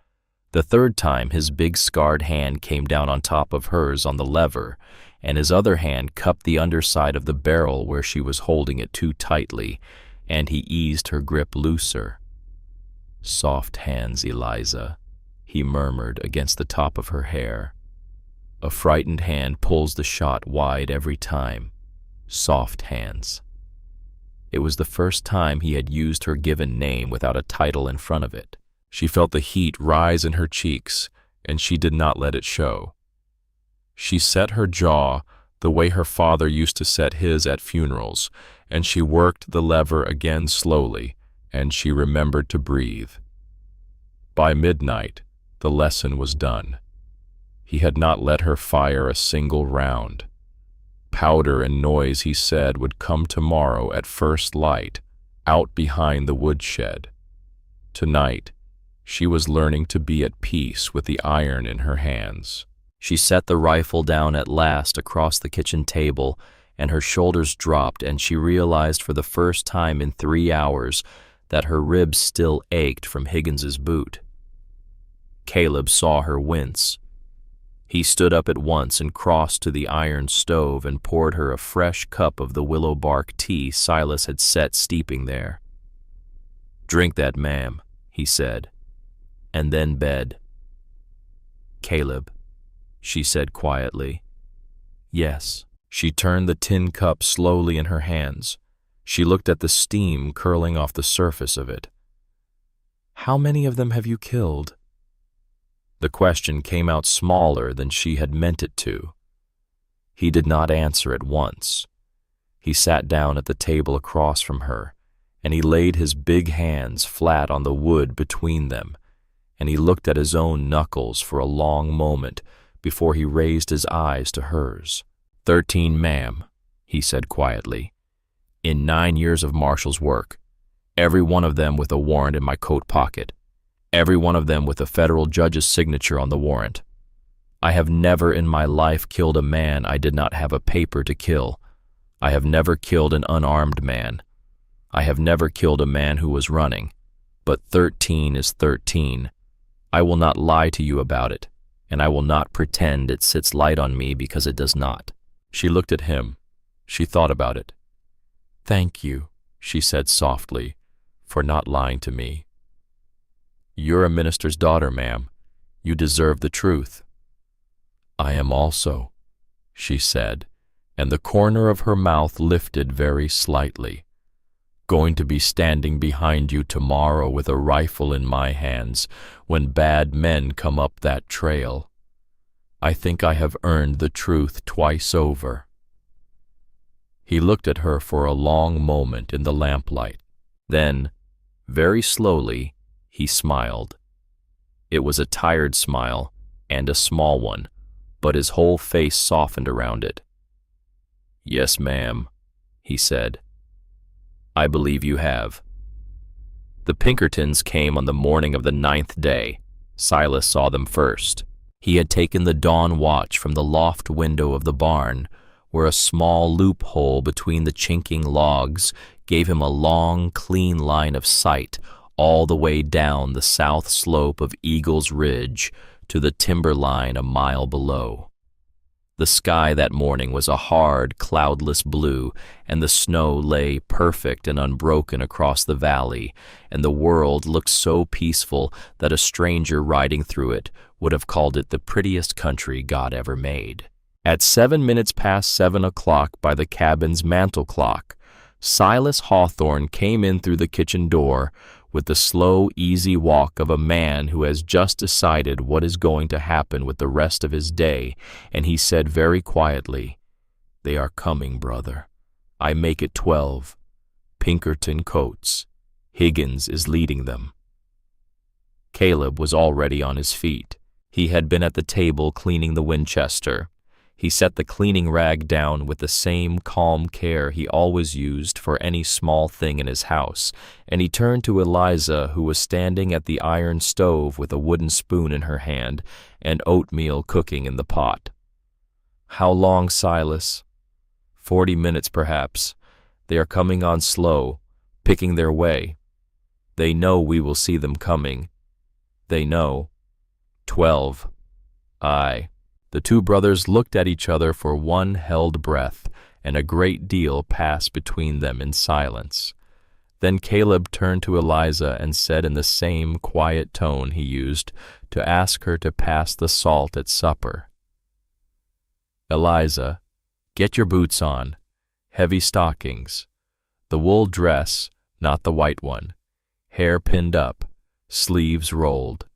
The 3rd time his big scarred hand came down on top of hers on the lever, and his other hand cupped the underside of the barrel where she was holding it too tightly, and he eased her grip looser. "Soft hands, Eliza," he murmured against the top of her hair. "A frightened hand pulls the shot wide every time. Soft hands." It was the first time he had used her given name without a title in front of it. She felt the heat rise in her cheeks, and she did not let it show. She set her jaw the way her father used to set his at funerals, and she worked the lever again slowly, and she remembered to breathe. By midnight, the lesson was done. He had not let her fire a single round. Powder and noise, he said, would come tomorrow at first light, out behind the woodshed. Tonight, she was learning to be at peace with the iron in her hands. She set the rifle down at last across the kitchen table, and her shoulders dropped, and she realized for the first time in 3 hours that her ribs still ached from Higgins's boot. Caleb saw her wince. He stood up at once and crossed to the iron stove and poured her a fresh cup of the willow bark tea Silas had set steeping there. "Drink that, ma'am," he said, "and then bed." "Caleb," she said quietly. "Yes." She turned the tin cup slowly in her hands. She looked at the steam curling off the surface of it. "How many of them have you killed?" The question came out smaller than she had meant it to. He did not answer at once. He sat down at the table across from her, and he laid his big hands flat on the wood between them, and he looked at his own knuckles for a long moment before he raised his eyes to hers. 13, ma'am," he said quietly, "in 9 years of Marshall's work, every one of them with a warrant in my coat pocket, every one of them with a federal judge's signature on the warrant. I have never in my life killed a man I did not have a paper to kill. I have never killed an unarmed man. I have never killed a man who was running. But 13 is 13. I will not lie to you about it, and I will not pretend it sits light on me because it does not." She looked at him. She thought about it. "Thank you," she said softly, "for not lying to me. You're a minister's daughter, ma'am. You deserve the truth." "I am also," she said, and the corner of her mouth lifted very slightly. "Going to be standing behind you tomorrow with a rifle in my hands when bad men come up that trail. I think I have earned the truth twice over." He looked at her for a long moment in the lamplight. Then, very slowly, he smiled. It was a tired smile, and a small one, but his whole face softened around it. "Yes, ma'am," he said. "I believe you have." The Pinkertons came on the morning of the 9th day. Silas saw them first. He had taken the dawn watch from the loft window of the barn, where a small loophole between the chinking logs gave him a long, clean line of sight all the way down the south slope of Eagle's Ridge to the timber line a mile below. The sky that morning was a hard, cloudless blue, and the snow lay perfect and unbroken across the valley, and the world looked so peaceful that a stranger riding through it would have called it the prettiest country God ever made. At 7 minutes past 7 o'clock by the cabin's mantel clock, Silas Hawthorne came in through the kitchen door with the slow, easy walk of a man who has just decided what is going to happen with the rest of his day, and he said very quietly, "They are coming, brother. I make it 12. Pinkerton coats. Higgins is leading them." Caleb was already on his feet. He had been at the table cleaning the Winchester. He set the cleaning rag down with the same calm care he always used for any small thing in his house, and he turned to Eliza, who was standing at the iron stove with a wooden spoon in her hand and oatmeal cooking in the pot. "How long, Silas?" 40 minutes, perhaps. They are coming on slow, picking their way. They know we will see them coming. They know. 12. Aye." The two brothers looked at each other for one held breath, and a great deal passed between them in silence. Then Caleb turned to Eliza and said in the same quiet tone he used to ask her to pass the salt at supper, "Eliza, get your boots on, heavy stockings, the wool dress, not the white one, hair pinned up, sleeves rolled.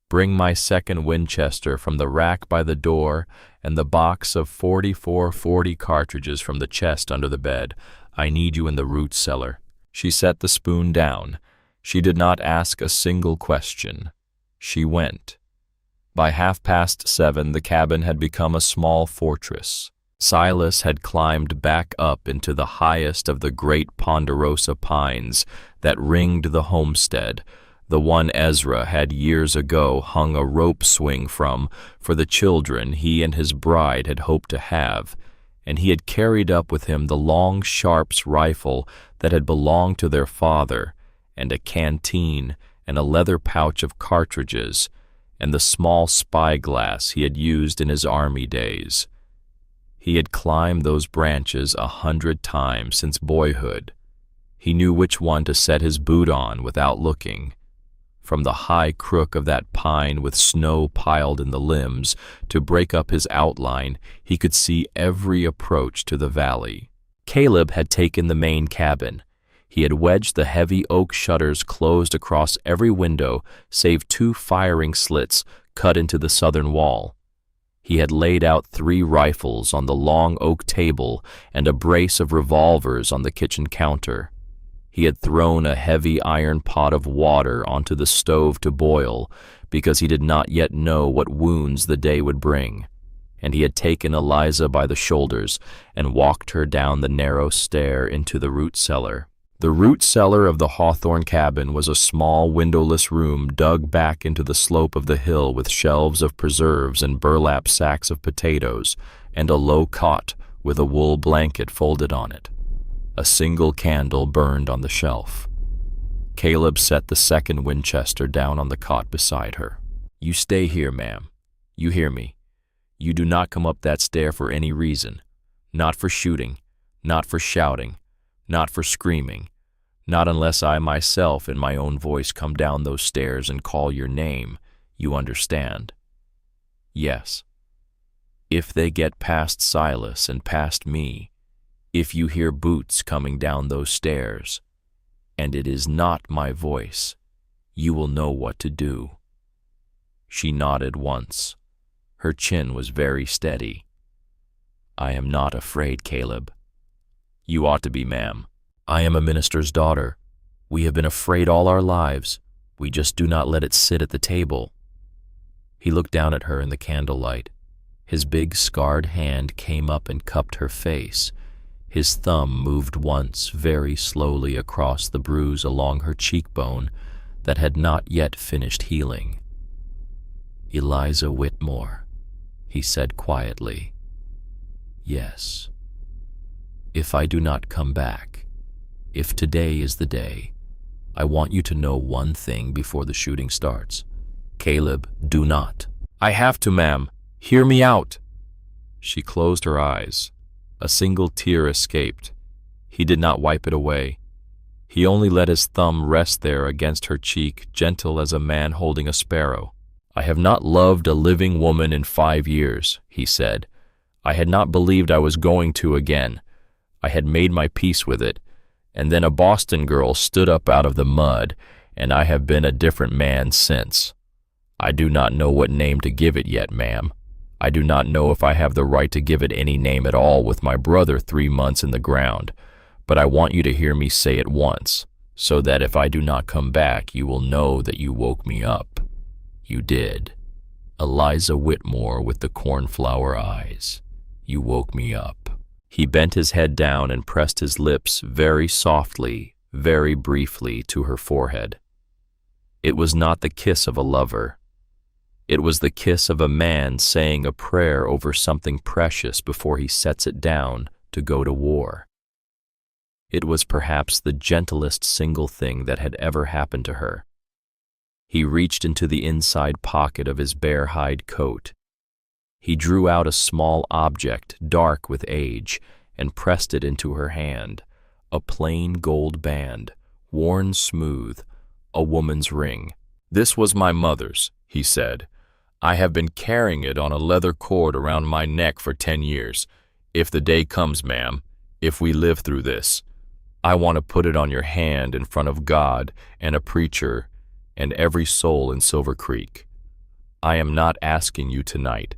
Bring my second Winchester from the rack by the door and the box of 44-40 cartridges from the chest under the bed. I need you in the root cellar." She set the spoon down. She did not ask a single question. She went. By 7:30, the cabin had become a small fortress. Silas had climbed back up into the highest of the great ponderosa pines that ringed the homestead, the one Ezra had years ago hung a rope swing from for the children he and his bride had hoped to have, and he had carried up with him the long Sharps rifle that had belonged to their father, and a canteen and a leather pouch of cartridges, and the small spyglass he had used in his army days. He had climbed those branches 100 times since boyhood. He knew which one to set his boot on without looking. From the high crook of that pine with snow piled in the limbs to break up his outline, he could see every approach to the valley. Caleb had taken the main cabin. He had wedged the heavy oak shutters closed across every window save 2 firing slits cut into the southern wall. He had laid out 3 rifles on the long oak table and a brace of revolvers on the kitchen counter. He had thrown a heavy iron pot of water onto the stove to boil because he did not yet know what wounds the day would bring, and he had taken Eliza by the shoulders and walked her down the narrow stair into the root cellar. The root cellar of the Hawthorne cabin was a small windowless room dug back into the slope of the hill with shelves of preserves and burlap sacks of potatoes and a low cot with a wool blanket folded on it. A single candle burned on the shelf. Caleb set the second Winchester down on the cot beside her. "You stay here, ma'am. You hear me. You do not come up that stair for any reason. Not for shooting, not for shouting, not for screaming, not unless I myself in my own voice come down those stairs and call your name, you understand? Yes. If they get past Silas and past me, if you hear boots coming down those stairs, and it is not my voice, you will know what to do." She nodded once. Her chin was very steady. "I am not afraid, Caleb." "You ought to be, ma'am. I am a minister's daughter. We have been afraid all our lives. We just do not let it sit at the table." He looked down at her in the candlelight. His big scarred hand came up and cupped her face. His thumb moved once very slowly across the bruise along her cheekbone that had not yet finished healing. "Eliza Whitmore," he said quietly. "Yes. If I do not come back, if today is the day, I want you to know one thing before the shooting starts. Caleb, do not." "I have to, ma'am. Hear me out." She closed her eyes. A single tear escaped. He did not wipe it away. He only let his thumb rest there against her cheek, gentle as a man holding a sparrow. "I have not loved a living woman in 5 years," he said. "I had not believed I was going to again. I had made my peace with it, and then a Boston girl stood up out of the mud, and I have been a different man since. I do not know what name to give it yet, ma'am. I do not know if I have the right to give it any name at all with my brother 3 months in the ground, but I want you to hear me say it once, so that if I do not come back, you will know that you woke me up. You did. Eliza Whitmore with the cornflower eyes. You woke me up." He bent his head down and pressed his lips very softly, very briefly to her forehead. It was not the kiss of a lover. It was the kiss of a man saying a prayer over something precious before he sets it down to go to war. It was perhaps the gentlest single thing that had ever happened to her. He reached into the inside pocket of his bear hide coat. He drew out a small object, dark with age, and pressed it into her hand, a plain gold band, worn smooth, a woman's ring. "This was my mother's," he said. "I have been carrying it on a leather cord around my neck for 10 years. If the day comes, ma'am, if we live through this, I want to put it on your hand in front of God and a preacher and every soul in Silver Creek. I am not asking you tonight.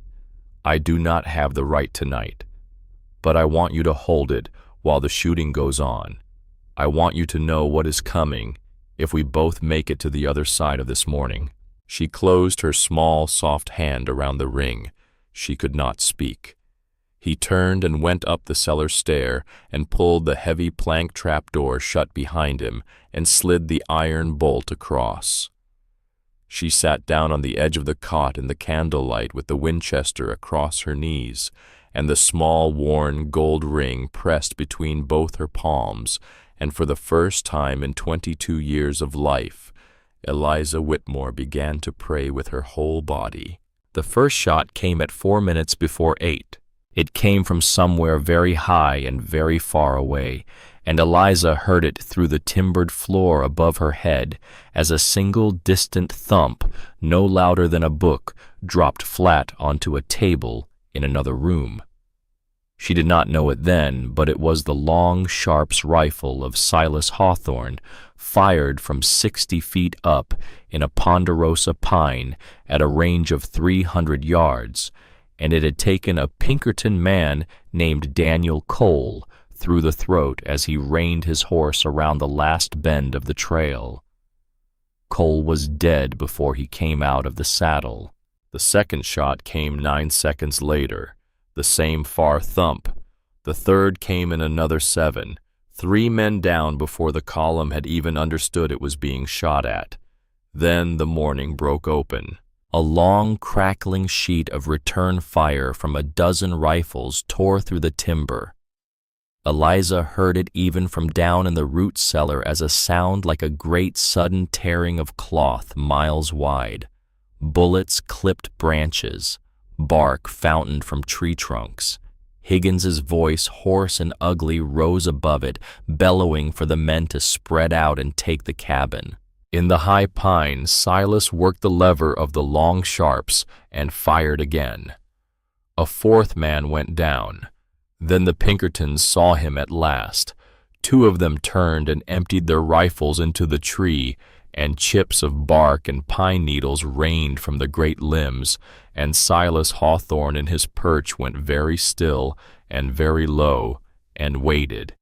I do not have the right tonight. But I want you to hold it while the shooting goes on. I want you to know what is coming if we both make it to the other side of this morning." She closed her small, soft hand around the ring. She could not speak. He turned and went up the cellar stair and pulled the heavy plank trapdoor shut behind him and slid the iron bolt across. She sat down on the edge of the cot in the candlelight with the Winchester across her knees and the small, worn gold ring pressed between both her palms, and for the first time in 22 years of life, Eliza Whitmore began to pray with her whole body. The first shot came at 4 minutes before 8. It came from somewhere very high and very far away, and Eliza heard it through the timbered floor above her head as a single distant thump, no louder than a book, dropped flat onto a table in another room. She did not know it then, but it was the long Sharps rifle of Silas Hawthorne, fired from 60 feet up in a ponderosa pine at a range of 300 yards, and it had taken a Pinkerton man named Daniel Cole through the throat as he reined his horse around the last bend of the trail. Cole was dead before he came out of the saddle. The second shot came 9 seconds later, the same far thump. The third came in another 7. 3 men down before the column had even understood it was being shot at. Then the morning broke open. A long, crackling sheet of return fire from a dozen rifles tore through the timber. Eliza heard it even from down in the root cellar as a sound like a great sudden tearing of cloth miles wide. Bullets clipped branches. Bark fountained from tree trunks. Higgins's voice, hoarse and ugly, rose above it, bellowing for the men to spread out and take the cabin. In the high pine, Silas worked the lever of the long Sharps and fired again. A fourth man went down. Then the Pinkertons saw him at last. 2 of them turned and emptied their rifles into the tree, and chips of bark and pine needles rained from the great limbs, and Silas Hawthorne in his perch went very still and very low and waited.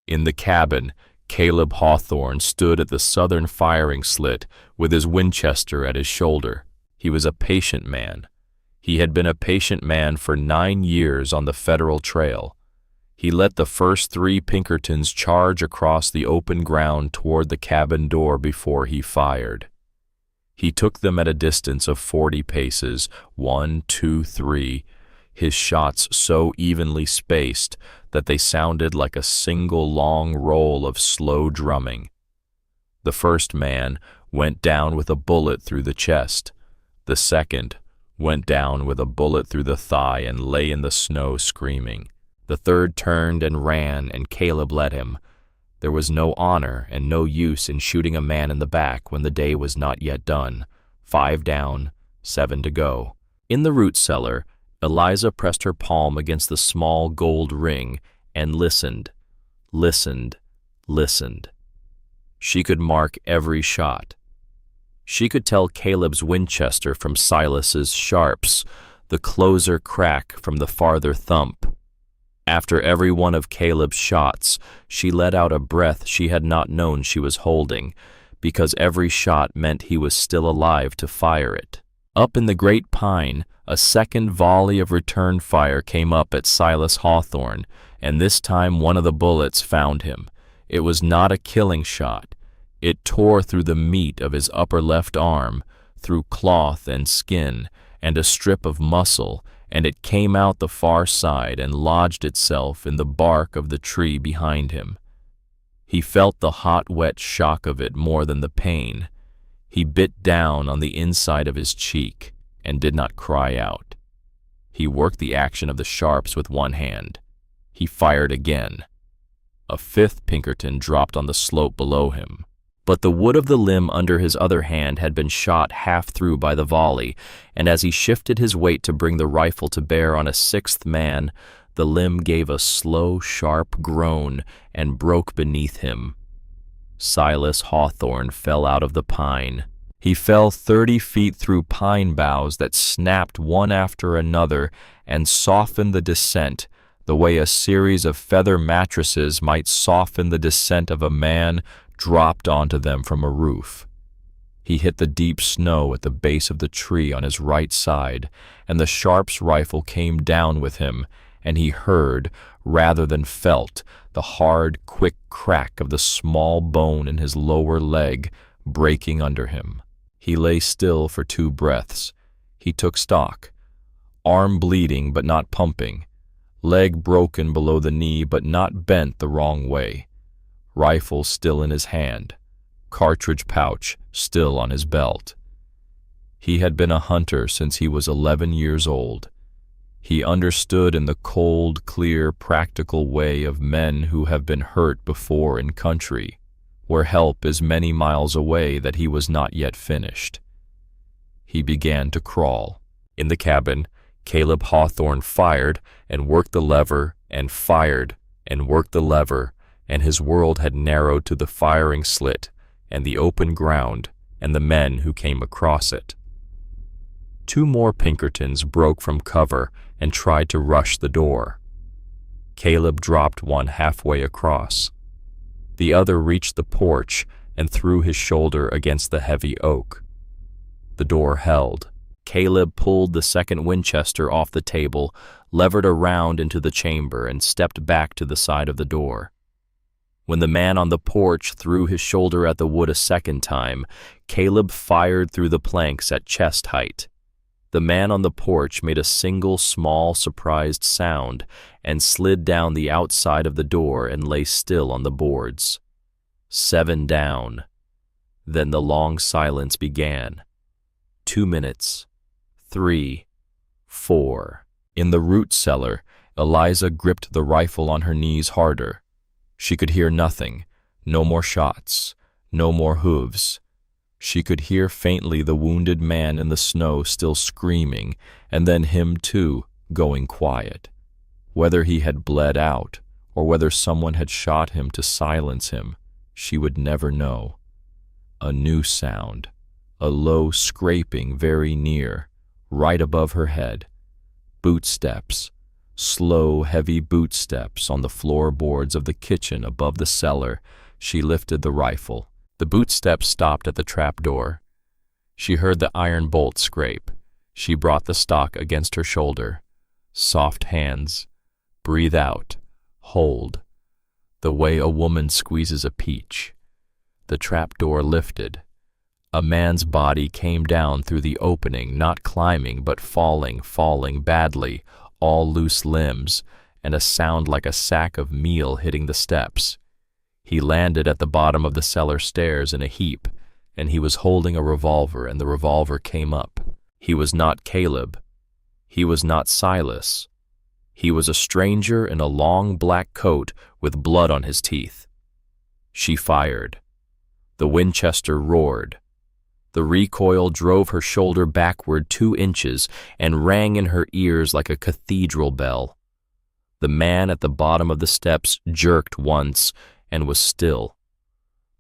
In the cabin, Caleb Hawthorne stood at the southern firing slit with his Winchester at his shoulder. He was a patient man. He had been a patient man for 9 years on the Federal trail. He let the first 3 Pinkertons charge across the open ground toward the cabin door before he fired. He took them at a distance of 40 paces, 1, 2, 3, his shots so evenly spaced that they sounded like a single long roll of slow drumming. The first man went down with a bullet through the chest. The second went down with a bullet through the thigh and lay in the snow screaming. The third turned and ran, and Caleb let him. There was no honor and no use in shooting a man in the back when the day was not yet done. 5 down, 7 to go. In the root cellar, Eliza pressed her palm against the small gold ring and listened, listened, listened. She could mark every shot. She could tell Caleb's Winchester from Silas's Sharps, the closer crack from the farther thump. After every one of Caleb's shots, she let out a breath she had not known she was holding, because every shot meant he was still alive to fire it. Up in the great pine, a second volley of return fire came up at Silas Hawthorne, and this time one of the bullets found him. It was not a killing shot. It tore through the meat of his upper left arm, through cloth and skin, and a strip of muscle, and it came out the far side and lodged itself in the bark of the tree behind him. He felt the hot, wet shock of it more than the pain. He bit down on the inside of his cheek and did not cry out. He worked the action of the Sharps with one hand. He fired again. A 5th Pinkerton dropped on the slope below him. But the wood of the limb under his other hand had been shot half through by the volley, and as he shifted his weight to bring the rifle to bear on a 6th man, the limb gave a slow, sharp groan and broke beneath him. Silas Hawthorne fell out of the pine. He fell 30 feet through pine boughs that snapped one after another and softened the descent, the way a series of feather mattresses might soften the descent of a man dropped onto them from a roof. He hit the deep snow at the base of the tree on his right side, and the Sharps rifle came down with him, and he heard, rather than felt, the hard, quick crack of the small bone in his lower leg breaking under him. He lay still for 2 breaths. He took stock. Arm bleeding but not pumping. Leg broken below the knee but not bent the wrong way. Rifle still in his hand. Cartridge pouch still on his belt. He had been a hunter since he was 11 years old. He understood in the cold, clear, practical way of men who have been hurt before in country, where help is many miles away, that he was not yet finished. He began to crawl. In the cabin, Caleb Hawthorne fired and worked the lever and fired and worked the lever, and his world had narrowed to the firing slit and the open ground and the men who came across it. 2 more Pinkertons broke from cover and tried to rush the door. Caleb dropped one halfway across. The other reached the porch and threw his shoulder against the heavy oak. The door held. Caleb pulled the second Winchester off the table, levered around into the chamber, and stepped back to the side of the door. When the man on the porch threw his shoulder at the wood a second time, Caleb fired through the planks at chest height. The man on the porch made a single small surprised sound and slid down the outside of the door and lay still on the boards. 7 down. Then the long silence began. 2 minutes. 3. 4. In the root cellar, Eliza gripped the rifle on her knees harder. She could hear nothing. No more shots. No more hooves. She could hear faintly the wounded man in the snow still screaming, and then him too, going quiet. Whether he had bled out, or whether someone had shot him to silence him, she would never know. A new sound, a low scraping very near, right above her head. Bootsteps, slow, heavy bootsteps on the floorboards of the kitchen above the cellar. She lifted the rifle. The bootsteps stopped at the trap door. She heard the iron bolt scrape. She brought the stock against her shoulder. Soft hands. Breathe out. Hold. The way a woman squeezes a peach. The trap door lifted. A man's body came down through the opening, not climbing, but falling badly, all loose limbs, and a sound like a sack of meal hitting the steps. He landed at the bottom of the cellar stairs in a heap, and he was holding a revolver, and the revolver came up. He was not Caleb. He was not Silas. He was a stranger in a long black coat with blood on his teeth. She fired. The Winchester roared. The recoil drove her shoulder backward 2 inches and rang in her ears like a cathedral bell. The man at the bottom of the steps jerked once and was still.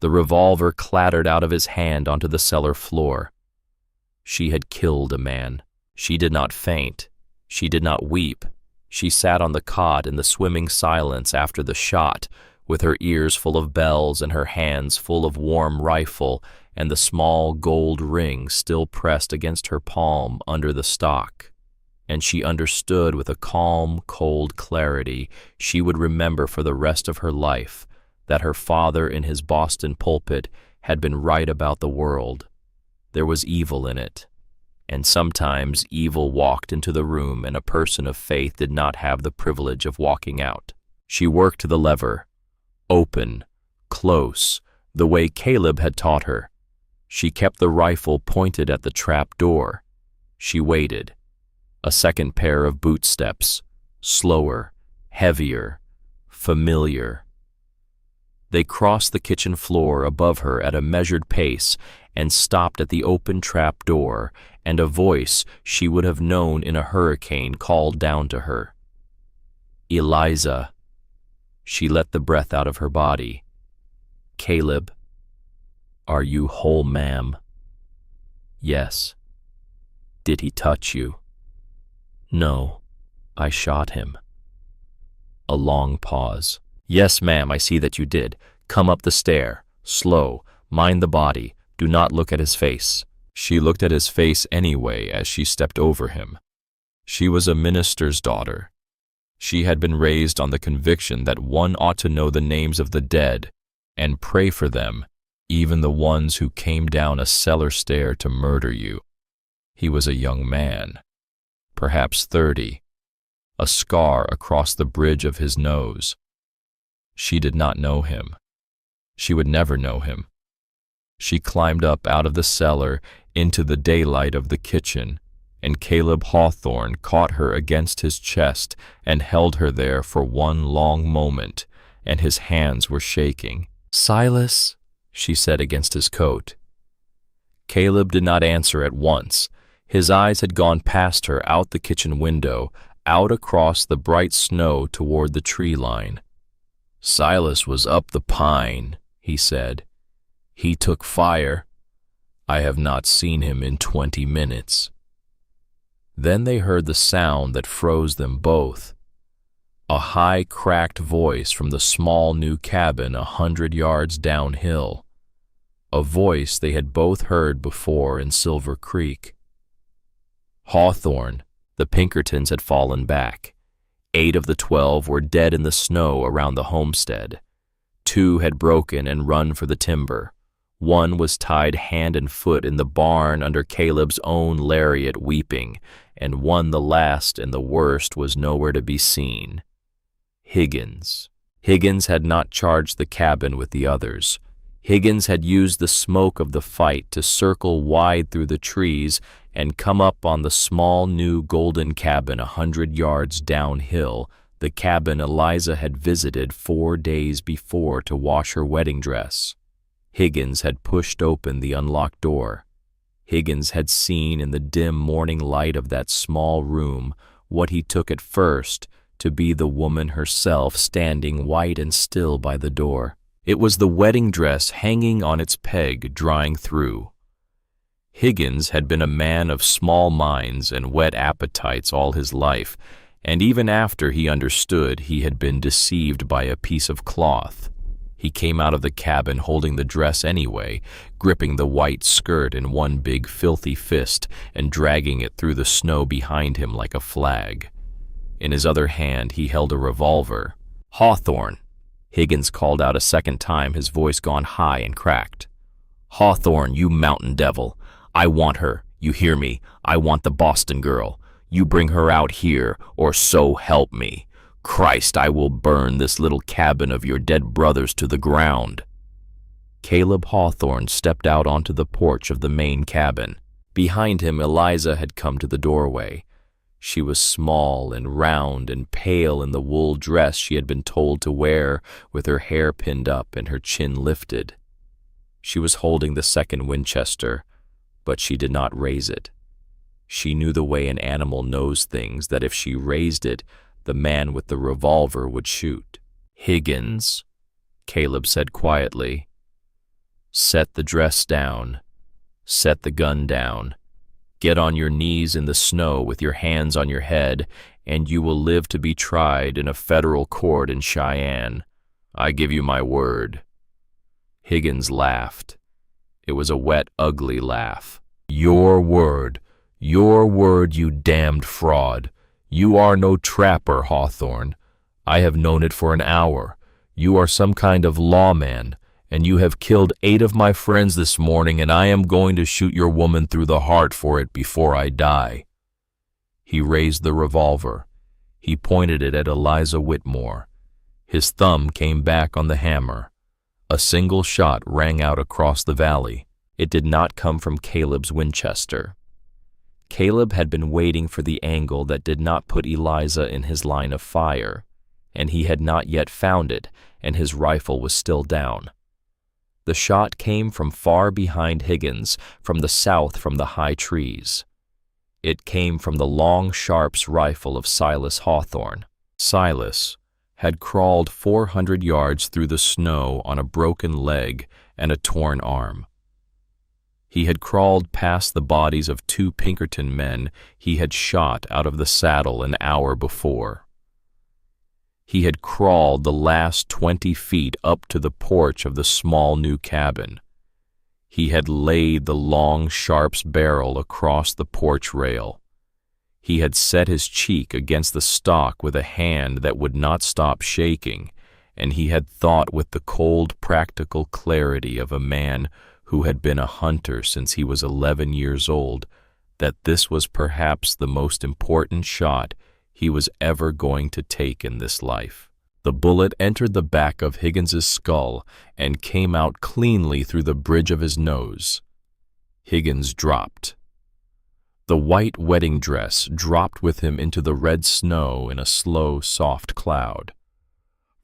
The revolver clattered out of his hand onto the cellar floor. She had killed a man. She did not faint. She did not weep. She sat on the cot in the swimming silence after the shot, with her ears full of bells and her hands full of warm rifle, and the small gold ring still pressed against her palm under the stock. And she understood with a calm, cold clarity she would remember for the rest of her life that her father in his Boston pulpit had been right about the world. There was evil in it, and sometimes evil walked into the room and a person of faith did not have the privilege of walking out. She worked the lever, open, close, the way Caleb had taught her. She kept the rifle pointed at the trap door. She waited. A second pair of bootsteps, slower, heavier, familiar. They crossed the kitchen floor above her at a measured pace and stopped at the open trap door, and a voice she would have known in a hurricane called down to her. Eliza. She let the breath out of her body. Caleb. Are you whole, ma'am? Yes. Did he touch you? No. I shot him. A long pause. Yes, ma'am, I see that you did. Come up the stair. Slow. Mind the body. Do not look at his face. She looked at his face anyway as she stepped over him. She was a minister's daughter. She had been raised on the conviction that one ought to know the names of the dead and pray for them, even the ones who came down a cellar stair to murder you. He was a young man, perhaps 30, a scar across the bridge of his nose. She did not know him. She would never know him. She climbed up out of the cellar into the daylight of the kitchen, and Caleb Hawthorne caught her against his chest and held her there for one long moment, and his hands were shaking. "Silas," she said against his coat. Caleb did not answer at once. His eyes had gone past her out the kitchen window, out across the bright snow toward the tree line. "Silas was up the pine," he said. "He took fire. I have not seen him in 20 minutes. Then they heard the sound that froze them both. A high, cracked voice from the small new cabin 100 yards downhill. A voice they had both heard before in Silver Creek. Hawthorne, the Pinkertons had fallen back. 8 of the 12 were dead in the snow around the homestead. 2 had broken and run for the timber. 1 was tied hand and foot in the barn under Caleb's own lariat weeping, and 1, the last and the worst, was nowhere to be seen. Higgins. Higgins had not charged the cabin with the others. Higgins had used the smoke of the fight to circle wide through the trees and come up on the small new golden cabin 100 yards downhill, the cabin Eliza had visited 4 days before to wash her wedding dress. Higgins had pushed open the unlocked door. Higgins had seen in the dim morning light of that small room what he took at first to be the woman herself standing white and still by the door. It was the wedding dress hanging on its peg, drying through. Higgins had been a man of small minds and whet appetites all his life, and even after he understood, he had been deceived by a piece of cloth. He came out of the cabin holding the dress anyway, gripping the white skirt in one big filthy fist and dragging it through the snow behind him like a flag. In his other hand he held a revolver. "Hawthorne," Higgins called out a second time, his voice gone high and cracked. "Hawthorne, you mountain devil. I want her. You hear me? I want the Boston girl. You bring her out here, or so help me. Christ, I will burn this little cabin of your dead brothers to the ground." Caleb Hawthorne stepped out onto the porch of the main cabin. Behind him, Eliza had come to the doorway. She was small and round and pale in the wool dress she had been told to wear, with her hair pinned up and her chin lifted. She was holding the second Winchester, but she did not raise it. She knew the way an animal knows things, that if she raised it, the man with the revolver would shoot. "Higgins," Caleb said quietly, "set the dress down. Set the gun down. Get on your knees in the snow with your hands on your head, and you will live to be tried in a federal court in Cheyenne. I give you my word." Higgins laughed. It was a wet, ugly laugh. Your word, you damned fraud. You are no trapper, Hawthorne. I have known it for an hour. You are some kind of lawman, and you have killed 8 of my friends this morning, and I am going to shoot your woman through the heart for it before I die." He raised the revolver. He pointed it at Eliza Whitmore. His thumb came back on the hammer. A single shot rang out across the valley. It did not come from Caleb's Winchester. Caleb had been waiting for the angle that did not put Eliza in his line of fire, and he had not yet found it, and his rifle was still down. The shot came from far behind Higgins, from the south, from the high trees. It came from the long Sharp's rifle of Silas Hawthorne. Silas had crawled 400 yards through the snow on a broken leg and a torn arm. He had crawled past the bodies of 2 Pinkerton men he had shot out of the saddle an hour before. He had crawled the last 20 feet up to the porch of the small new cabin. He had laid the long Sharp's barrel across the porch rail. He had set his cheek against the stock with a hand that would not stop shaking, and he had thought with the cold, practical clarity of a man who had been a hunter since he was 11 years old, that this was perhaps the most important shot he was ever going to take in this life. The bullet entered the back of Higgins's skull and came out cleanly through the bridge of his nose. Higgins dropped. The white wedding dress dropped with him into the red snow in a slow, soft cloud.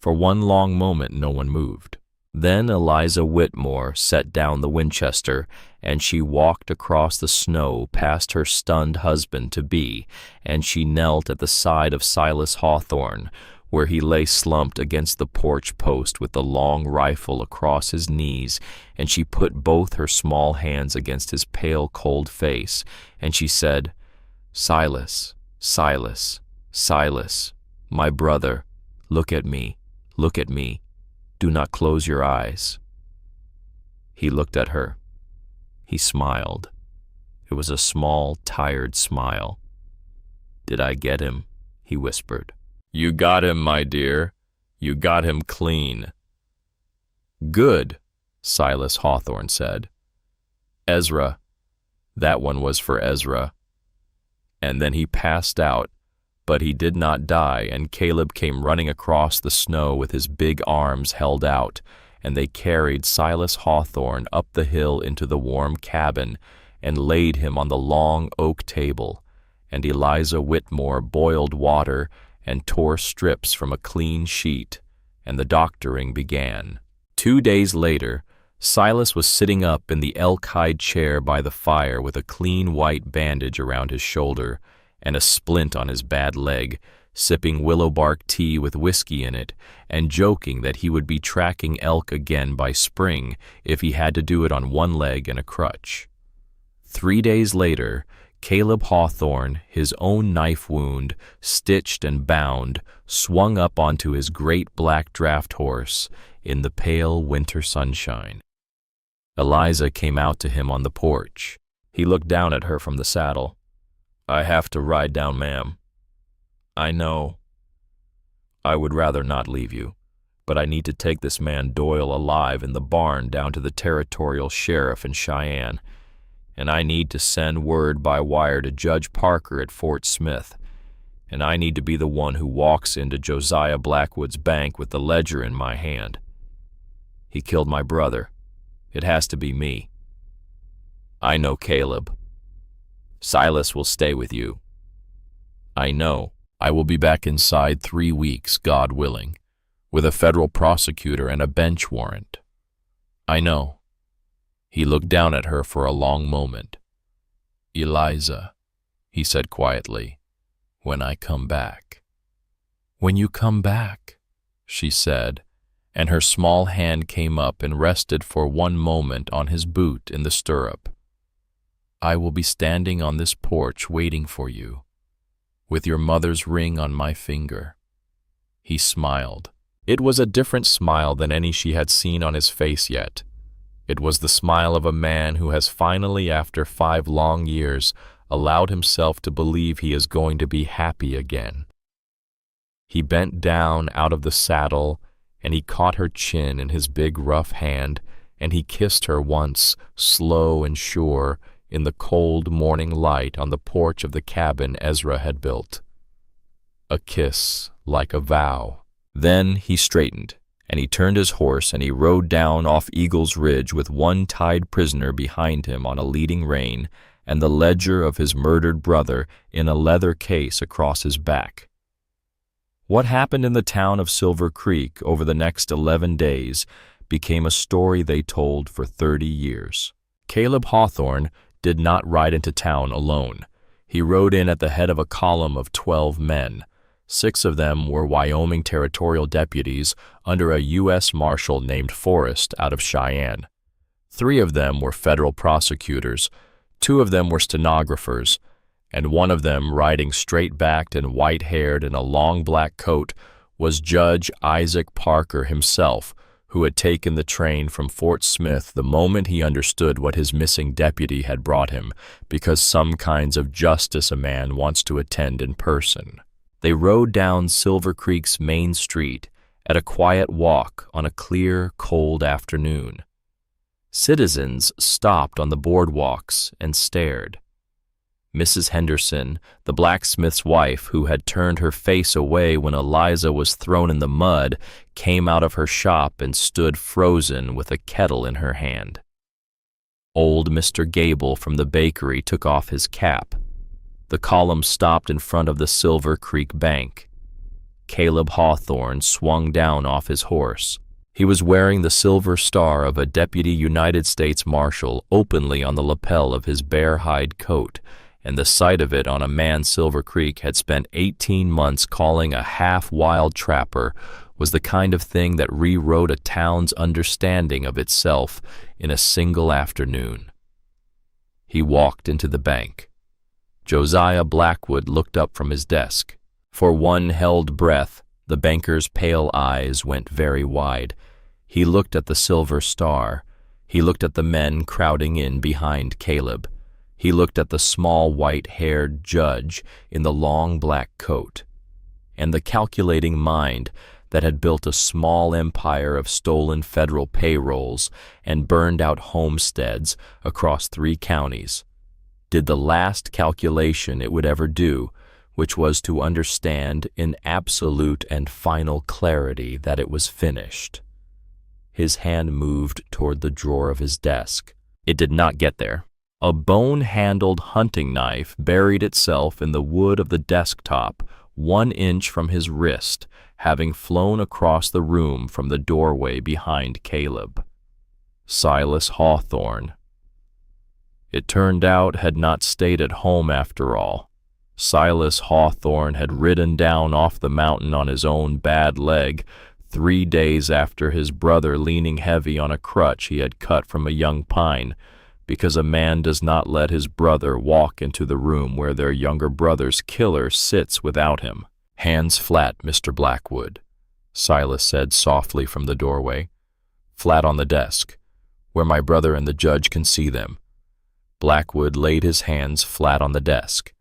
For one long moment no one moved. Then Eliza Whitmore set down the Winchester, and she walked across the snow past her stunned husband-to-be, and she knelt at the side of Silas Hawthorne, where he lay slumped against the porch post with the long rifle across his knees, and she put both her small hands against his pale, cold face, and she said, "Silas, Silas, Silas, my brother, look at me, look at me. Do not close your eyes." He looked at her. He smiled. It was a small, tired smile. "Did I get him?" he whispered. "You got him, my dear. You got him clean." "Good," Silas Hawthorne said. "Ezra, that one was for Ezra." And then he passed out, but he did not die, and Caleb came running across the snow with his big arms held out, and they carried Silas Hawthorne up the hill into the warm cabin and laid him on the long oak table, and Eliza Whitmore boiled water and tore strips from a clean sheet, and the doctoring began. 2 days later, Silas was sitting up in the elk-hide chair by the fire with a clean white bandage around his shoulder and a splint on his bad leg, sipping willow bark tea with whiskey in it, and joking that he would be tracking elk again by spring if he had to do it on one leg and a crutch. 3 days later, Caleb Hawthorne, his own knife wound, stitched and bound, swung up onto his great black draft horse in the pale winter sunshine. Eliza came out to him on the porch. He looked down at her from the saddle. "I have to ride down, ma'am." "I know. I would rather not leave you, but I need to take this man Doyle alive in the barn down to the territorial sheriff in Cheyenne, and I need to send word by wire to Judge Parker at Fort Smith, and I need to be the one who walks into Josiah Blackwood's bank with the ledger in my hand. He killed my brother. It has to be me." "I know, Caleb. Silas will stay with you." "I know. I will be back inside 3 weeks, God willing, with a federal prosecutor and a bench warrant." "I know." He looked down at her for a long moment. "Eliza," he said quietly, "when I come back." "When you come back," she said, and her small hand came up and rested for one moment on his boot in the stirrup. "I will be standing on this porch waiting for you, with your mother's ring on my finger." He smiled. It was a different smile than any she had seen on his face yet. It was the smile of a man who has finally, after 5 long years, allowed himself to believe he is going to be happy again. He bent down out of the saddle, and he caught her chin in his big rough hand, and he kissed her once, slow and sure, in the cold morning light on the porch of the cabin Ezra had built. A kiss like a vow. Then he straightened, and he turned his horse, and he rode down off Eagle's Ridge with one tied prisoner behind him on a leading rein, and the ledger of his murdered brother in a leather case across his back. What happened in the town of Silver Creek over the next 11 days became a story they told for 30 years. Caleb Hawthorne did not ride into town alone. He rode in at the head of a column of 12 men. 6 of them were Wyoming territorial deputies under a U.S. Marshal named Forrest out of Cheyenne. 3 of them were federal prosecutors, 2 of them were stenographers, and one of them, riding straight-backed and white-haired in a long black coat, was Judge Isaac Parker himself, who had taken the train from Fort Smith the moment he understood what his missing deputy had brought him, because some kinds of justice a man wants to attend in person. They rode down Silver Creek's main street at a quiet walk on a clear, cold afternoon. Citizens stopped on the boardwalks and stared. Mrs. Henderson, the blacksmith's wife who had turned her face away when Eliza was thrown in the mud, came out of her shop and stood frozen with a kettle in her hand. Old Mr. Gable from the bakery took off his cap. The column stopped in front of the Silver Creek Bank. Caleb Hawthorne swung down off his horse. He was wearing the silver star of a Deputy United States Marshal openly on the lapel of his bear hide coat, and the sight of it on a man Silver Creek had spent 18 months calling a half-wild trapper was the kind of thing that rewrote a town's understanding of itself in a single afternoon. He walked into the bank. Josiah Blackwood looked up from his desk. For one held breath, the banker's pale eyes went very wide. He looked at the silver star. He looked at the men crowding in behind Caleb. He looked at the small white-haired judge in the long black coat. And the calculating mind that had built a small empire of stolen federal payrolls and burned out homesteads across 3 counties, did the last calculation it would ever do, which was to understand in absolute and final clarity that it was finished. His hand moved toward the drawer of his desk. It did not get there. A bone-handled hunting knife buried itself in the wood of the desktop 1 inch from his wrist, having flown across the room from the doorway behind Caleb. Silas Hawthorne. It turned out had not stayed at home after all. Silas Hawthorne had ridden down off the mountain on his own bad leg 3 days after his brother leaning heavy on a crutch he had cut from a young pine, because a man does not let his brother walk into the room where their younger brother's killer sits without him. "Hands flat, Mr. Blackwood," Silas said softly from the doorway. "Flat on the desk, where my brother and the judge can see them." Blackwood laid his hands flat on the desk.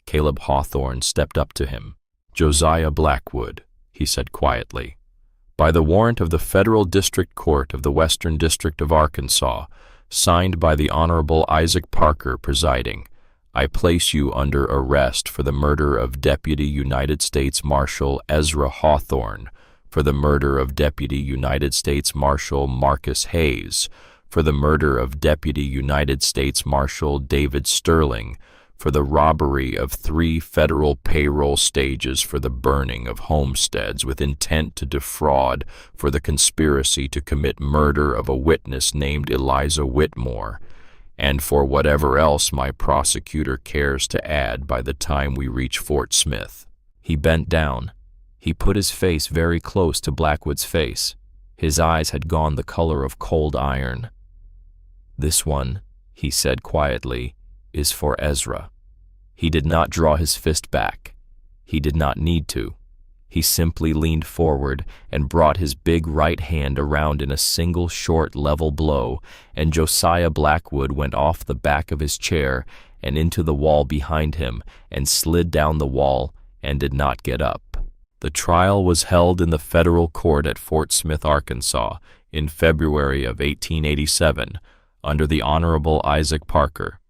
Caleb Hawthorne stepped up to him. "Josiah Blackwood," he said quietly, "by the warrant of the Federal District Court of the Western District of Arkansas, signed by the Honorable Isaac Parker presiding, I place you under arrest for the murder of Deputy United States Marshal Ezra Hawthorne, for the murder of Deputy United States Marshal Marcus Hayes, for the murder of Deputy United States Marshal David Sterling, for the robbery of 3 federal payroll stages for the burning of homesteads with intent to defraud, for the conspiracy to commit murder of a witness named Eliza Whitmore, and for whatever else my prosecutor cares to add by the time we reach Fort Smith." He bent down. He put his face very close to Blackwood's face. His eyes had gone the color of cold iron. "This one," he said quietly, "is for Ezra." He did not draw his fist back. He did not need to. He simply leaned forward and brought his big right hand around in a single short level blow, and Josiah Blackwood went off the back of his chair and into the wall behind him and slid down the wall and did not get up. The trial was held in the federal court at Fort Smith, Arkansas, in February of 1887, under the Honorable Isaac Parker.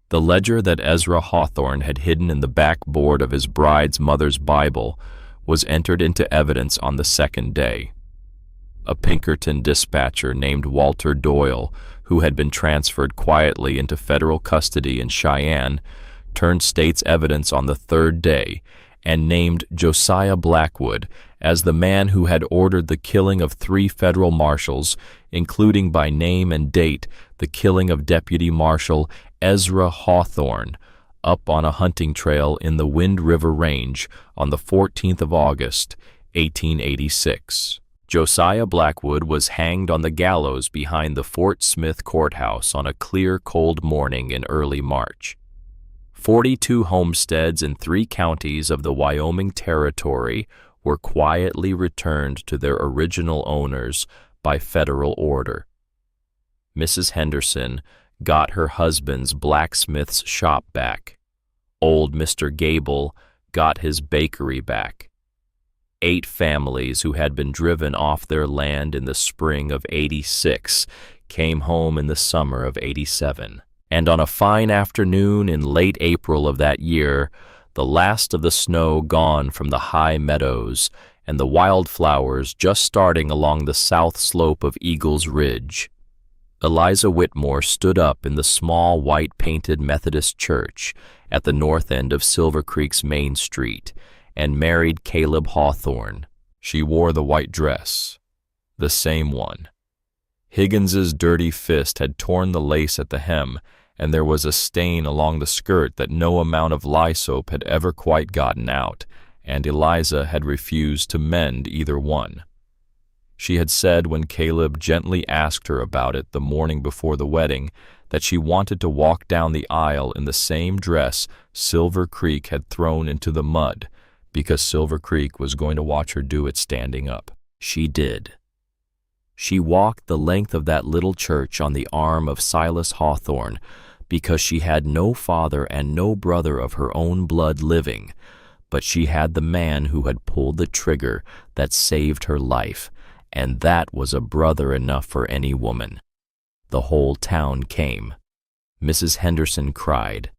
The ledger that Ezra Hawthorne had hidden in the backboard of his bride's mother's Bible was entered into evidence on the 2nd day. A Pinkerton dispatcher named Walter Doyle, who had been transferred quietly into federal custody in Cheyenne, turned state's evidence on the 3rd day and named Josiah Blackwood as the man who had ordered the killing of 3 federal marshals, including by name and date the killing of Deputy Marshal Ezra Hawthorne, up on a hunting trail in the Wind River Range on the 14th of August, 1886. Josiah Blackwood was hanged on the gallows behind the Fort Smith courthouse on a clear, cold morning in early March. 42 homesteads in 3 counties of the Wyoming Territory were quietly returned to their original owners by federal order. Mrs. Henderson got her husband's blacksmith's shop back. Old Mr. Gable got his bakery back. 8 families who had been driven off their land in the spring of '86 came home in the summer of '87. And on a fine afternoon in late April of that year, the last of the snow gone from the high meadows, and the wildflowers just starting along the south slope of Eagle's Ridge, Eliza Whitmore stood up in the small white-painted Methodist church at the north end of Silver Creek's Main Street and married Caleb Hawthorne. She wore the white dress, the same one. Higgins's dirty fist had torn the lace at the hem, and there was a stain along the skirt that no amount of lye soap had ever quite gotten out, and Eliza had refused to mend either one. She had said when Caleb gently asked her about it the morning before the wedding that she wanted to walk down the aisle in the same dress Silver Creek had thrown into the mud, because Silver Creek was going to watch her do it standing up. She did. She walked the length of that little church on the arm of Silas Hawthorne because she had no father and no brother of her own blood living, but she had the man who had pulled the trigger that saved her life, and that was a brother enough for any woman. The whole town came. Mrs. Henderson cried.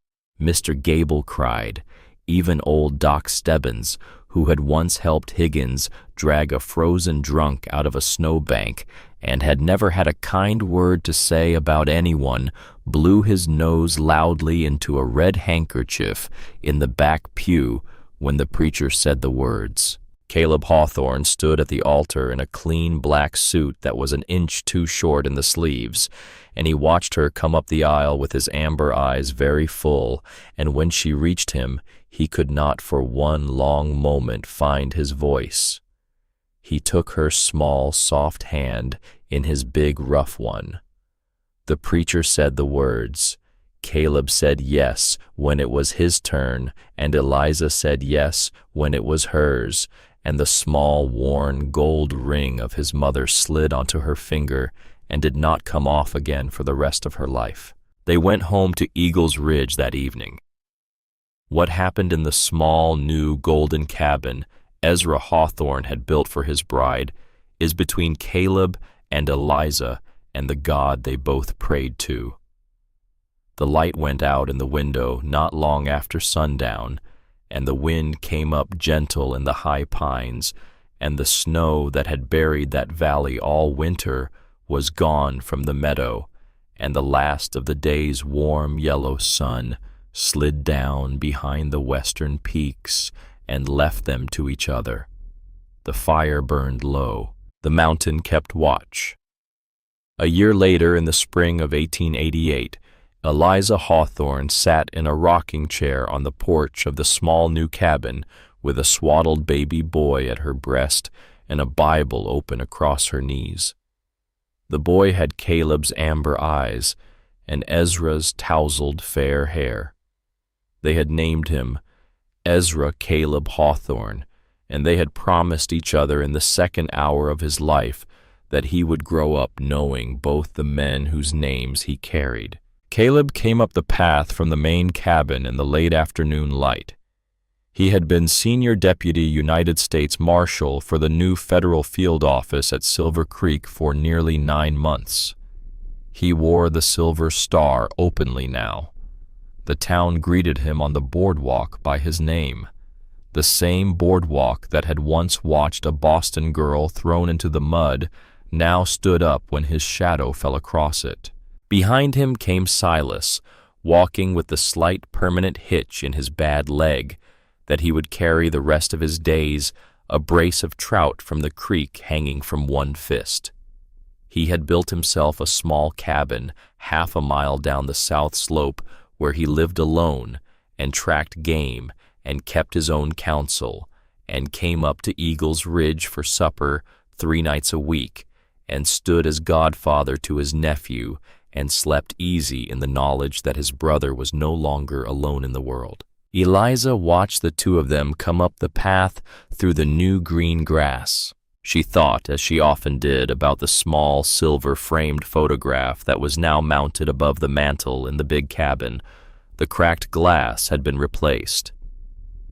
Mr. Gable cried. Even old Doc Stebbins, who had once helped Higgins drag a frozen drunk out of a snowbank and had never had a kind word to say about anyone, blew his nose loudly into a red handkerchief in the back pew when the preacher said the words. Caleb Hawthorne stood at the altar in a clean black suit that was an inch too short in the sleeves, and he watched her come up the aisle with his amber eyes very full, and when she reached him, he could not for one long moment find his voice. He took her small, soft hand in his big, rough one. The preacher said the words. Caleb said yes when it was his turn, and Eliza said yes when it was hers, and the small, worn gold ring of his mother slid onto her finger and did not come off again for the rest of her life. They went home to Eagle's Ridge that evening. What happened in the small, new golden cabin Ezra Hawthorne had built for his bride is between Caleb and Eliza and the God they both prayed to. The light went out in the window not long after sundown, and the wind came up gentle in the high pines, and the snow that had buried that valley all winter was gone from the meadow, and the last of the day's warm yellow sun slid down behind the western peaks and left them to each other. The fire burned low. The mountain kept watch. A year later, in the spring of 1888, Eliza Hawthorne sat in a rocking chair on the porch of the small new cabin with a swaddled baby boy at her breast and a Bible open across her knees. The boy had Caleb's amber eyes and Ezra's tousled fair hair. They had named him Ezra Caleb Hawthorne, and they had promised each other in the second hour of his life that he would grow up knowing both the men whose names he carried. Caleb came up the path from the main cabin in the late afternoon light. He had been Senior Deputy United States Marshal for the new federal field office at Silver Creek for nearly 9 months. He wore the silver star openly now. The town greeted him on the boardwalk by his name, the same boardwalk that had once watched a Boston girl thrown into the mud now stood up when his shadow fell across it. Behind him came Silas, walking with the slight permanent hitch in his bad leg, that he would carry the rest of his days a brace of trout from the creek hanging from one fist. He had built himself a small cabin half a mile down the south slope where he lived alone and tracked game and kept his own counsel and came up to Eagle's Ridge for supper 3 nights a week and stood as godfather to his nephew and slept easy in the knowledge that his brother was no longer alone in the world. Eliza watched the two of them come up the path through the new green grass. She thought, as she often did, about the small silver-framed photograph that was now mounted above the mantel in the big cabin. The cracked glass had been replaced.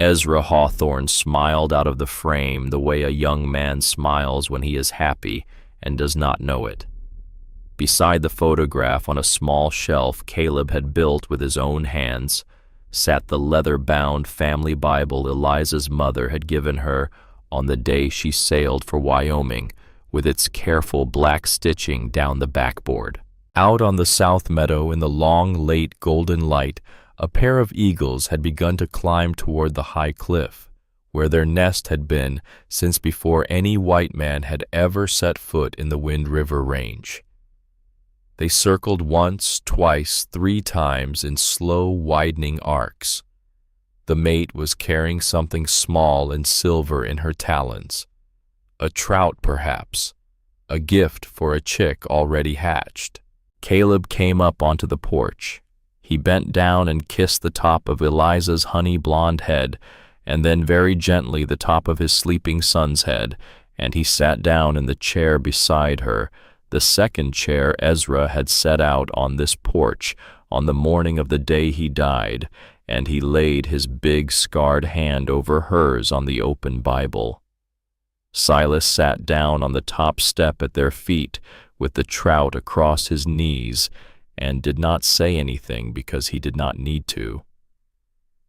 Ezra Hawthorne smiled out of the frame the way a young man smiles when he is happy and does not know it. Beside the photograph on a small shelf Caleb had built with his own hands sat the leather-bound family Bible Eliza's mother had given her on the day she sailed for Wyoming, with its careful black stitching down the backboard. Out on the south meadow in the long, late golden light, a pair of eagles had begun to climb toward the high cliff, where their nest had been since before any white man had ever set foot in the Wind River Range. They circled once, twice, 3 times in slow, widening arcs. The mate was carrying something small and silver in her talons. A trout, perhaps. A gift for a chick already hatched. Caleb came up onto the porch. He bent down and kissed the top of Eliza's honey-blonde head, and then very gently the top of his sleeping son's head, and he sat down in the chair beside her, the second chair Ezra had set out on this porch on the morning of the day he died, and he laid his big scarred hand over hers on the open Bible. Silas sat down on the top step at their feet with the trout across his knees and did not say anything because he did not need to.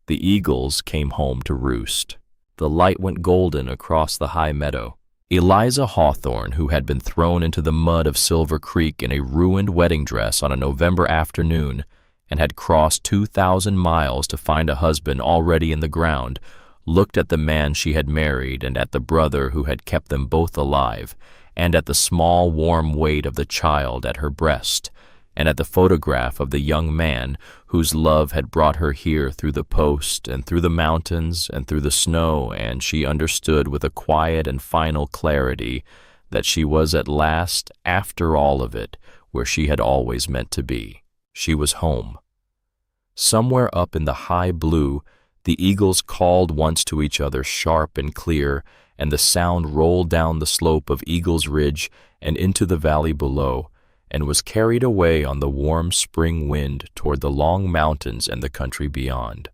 The eagles came home to roost. The light went golden across the high meadow. Eliza Hawthorne, who had been thrown into the mud of Silver Creek in a ruined wedding dress on a November afternoon and had crossed 2,000 miles to find a husband already in the ground, looked at the man she had married and at the brother who had kept them both alive, and at the small warm weight of the child at her breast, and at the photograph of the young man whose love had brought her here through the post and through the mountains and through the snow, and she understood with a quiet and final clarity that she was at last, after all of it, where she had always meant to be. She was home. Somewhere up in the high blue, the eagles called once to each other sharp and clear, and the sound rolled down the slope of Eagles Ridge and into the valley below, and was carried away on the warm spring wind toward the long mountains and the country beyond.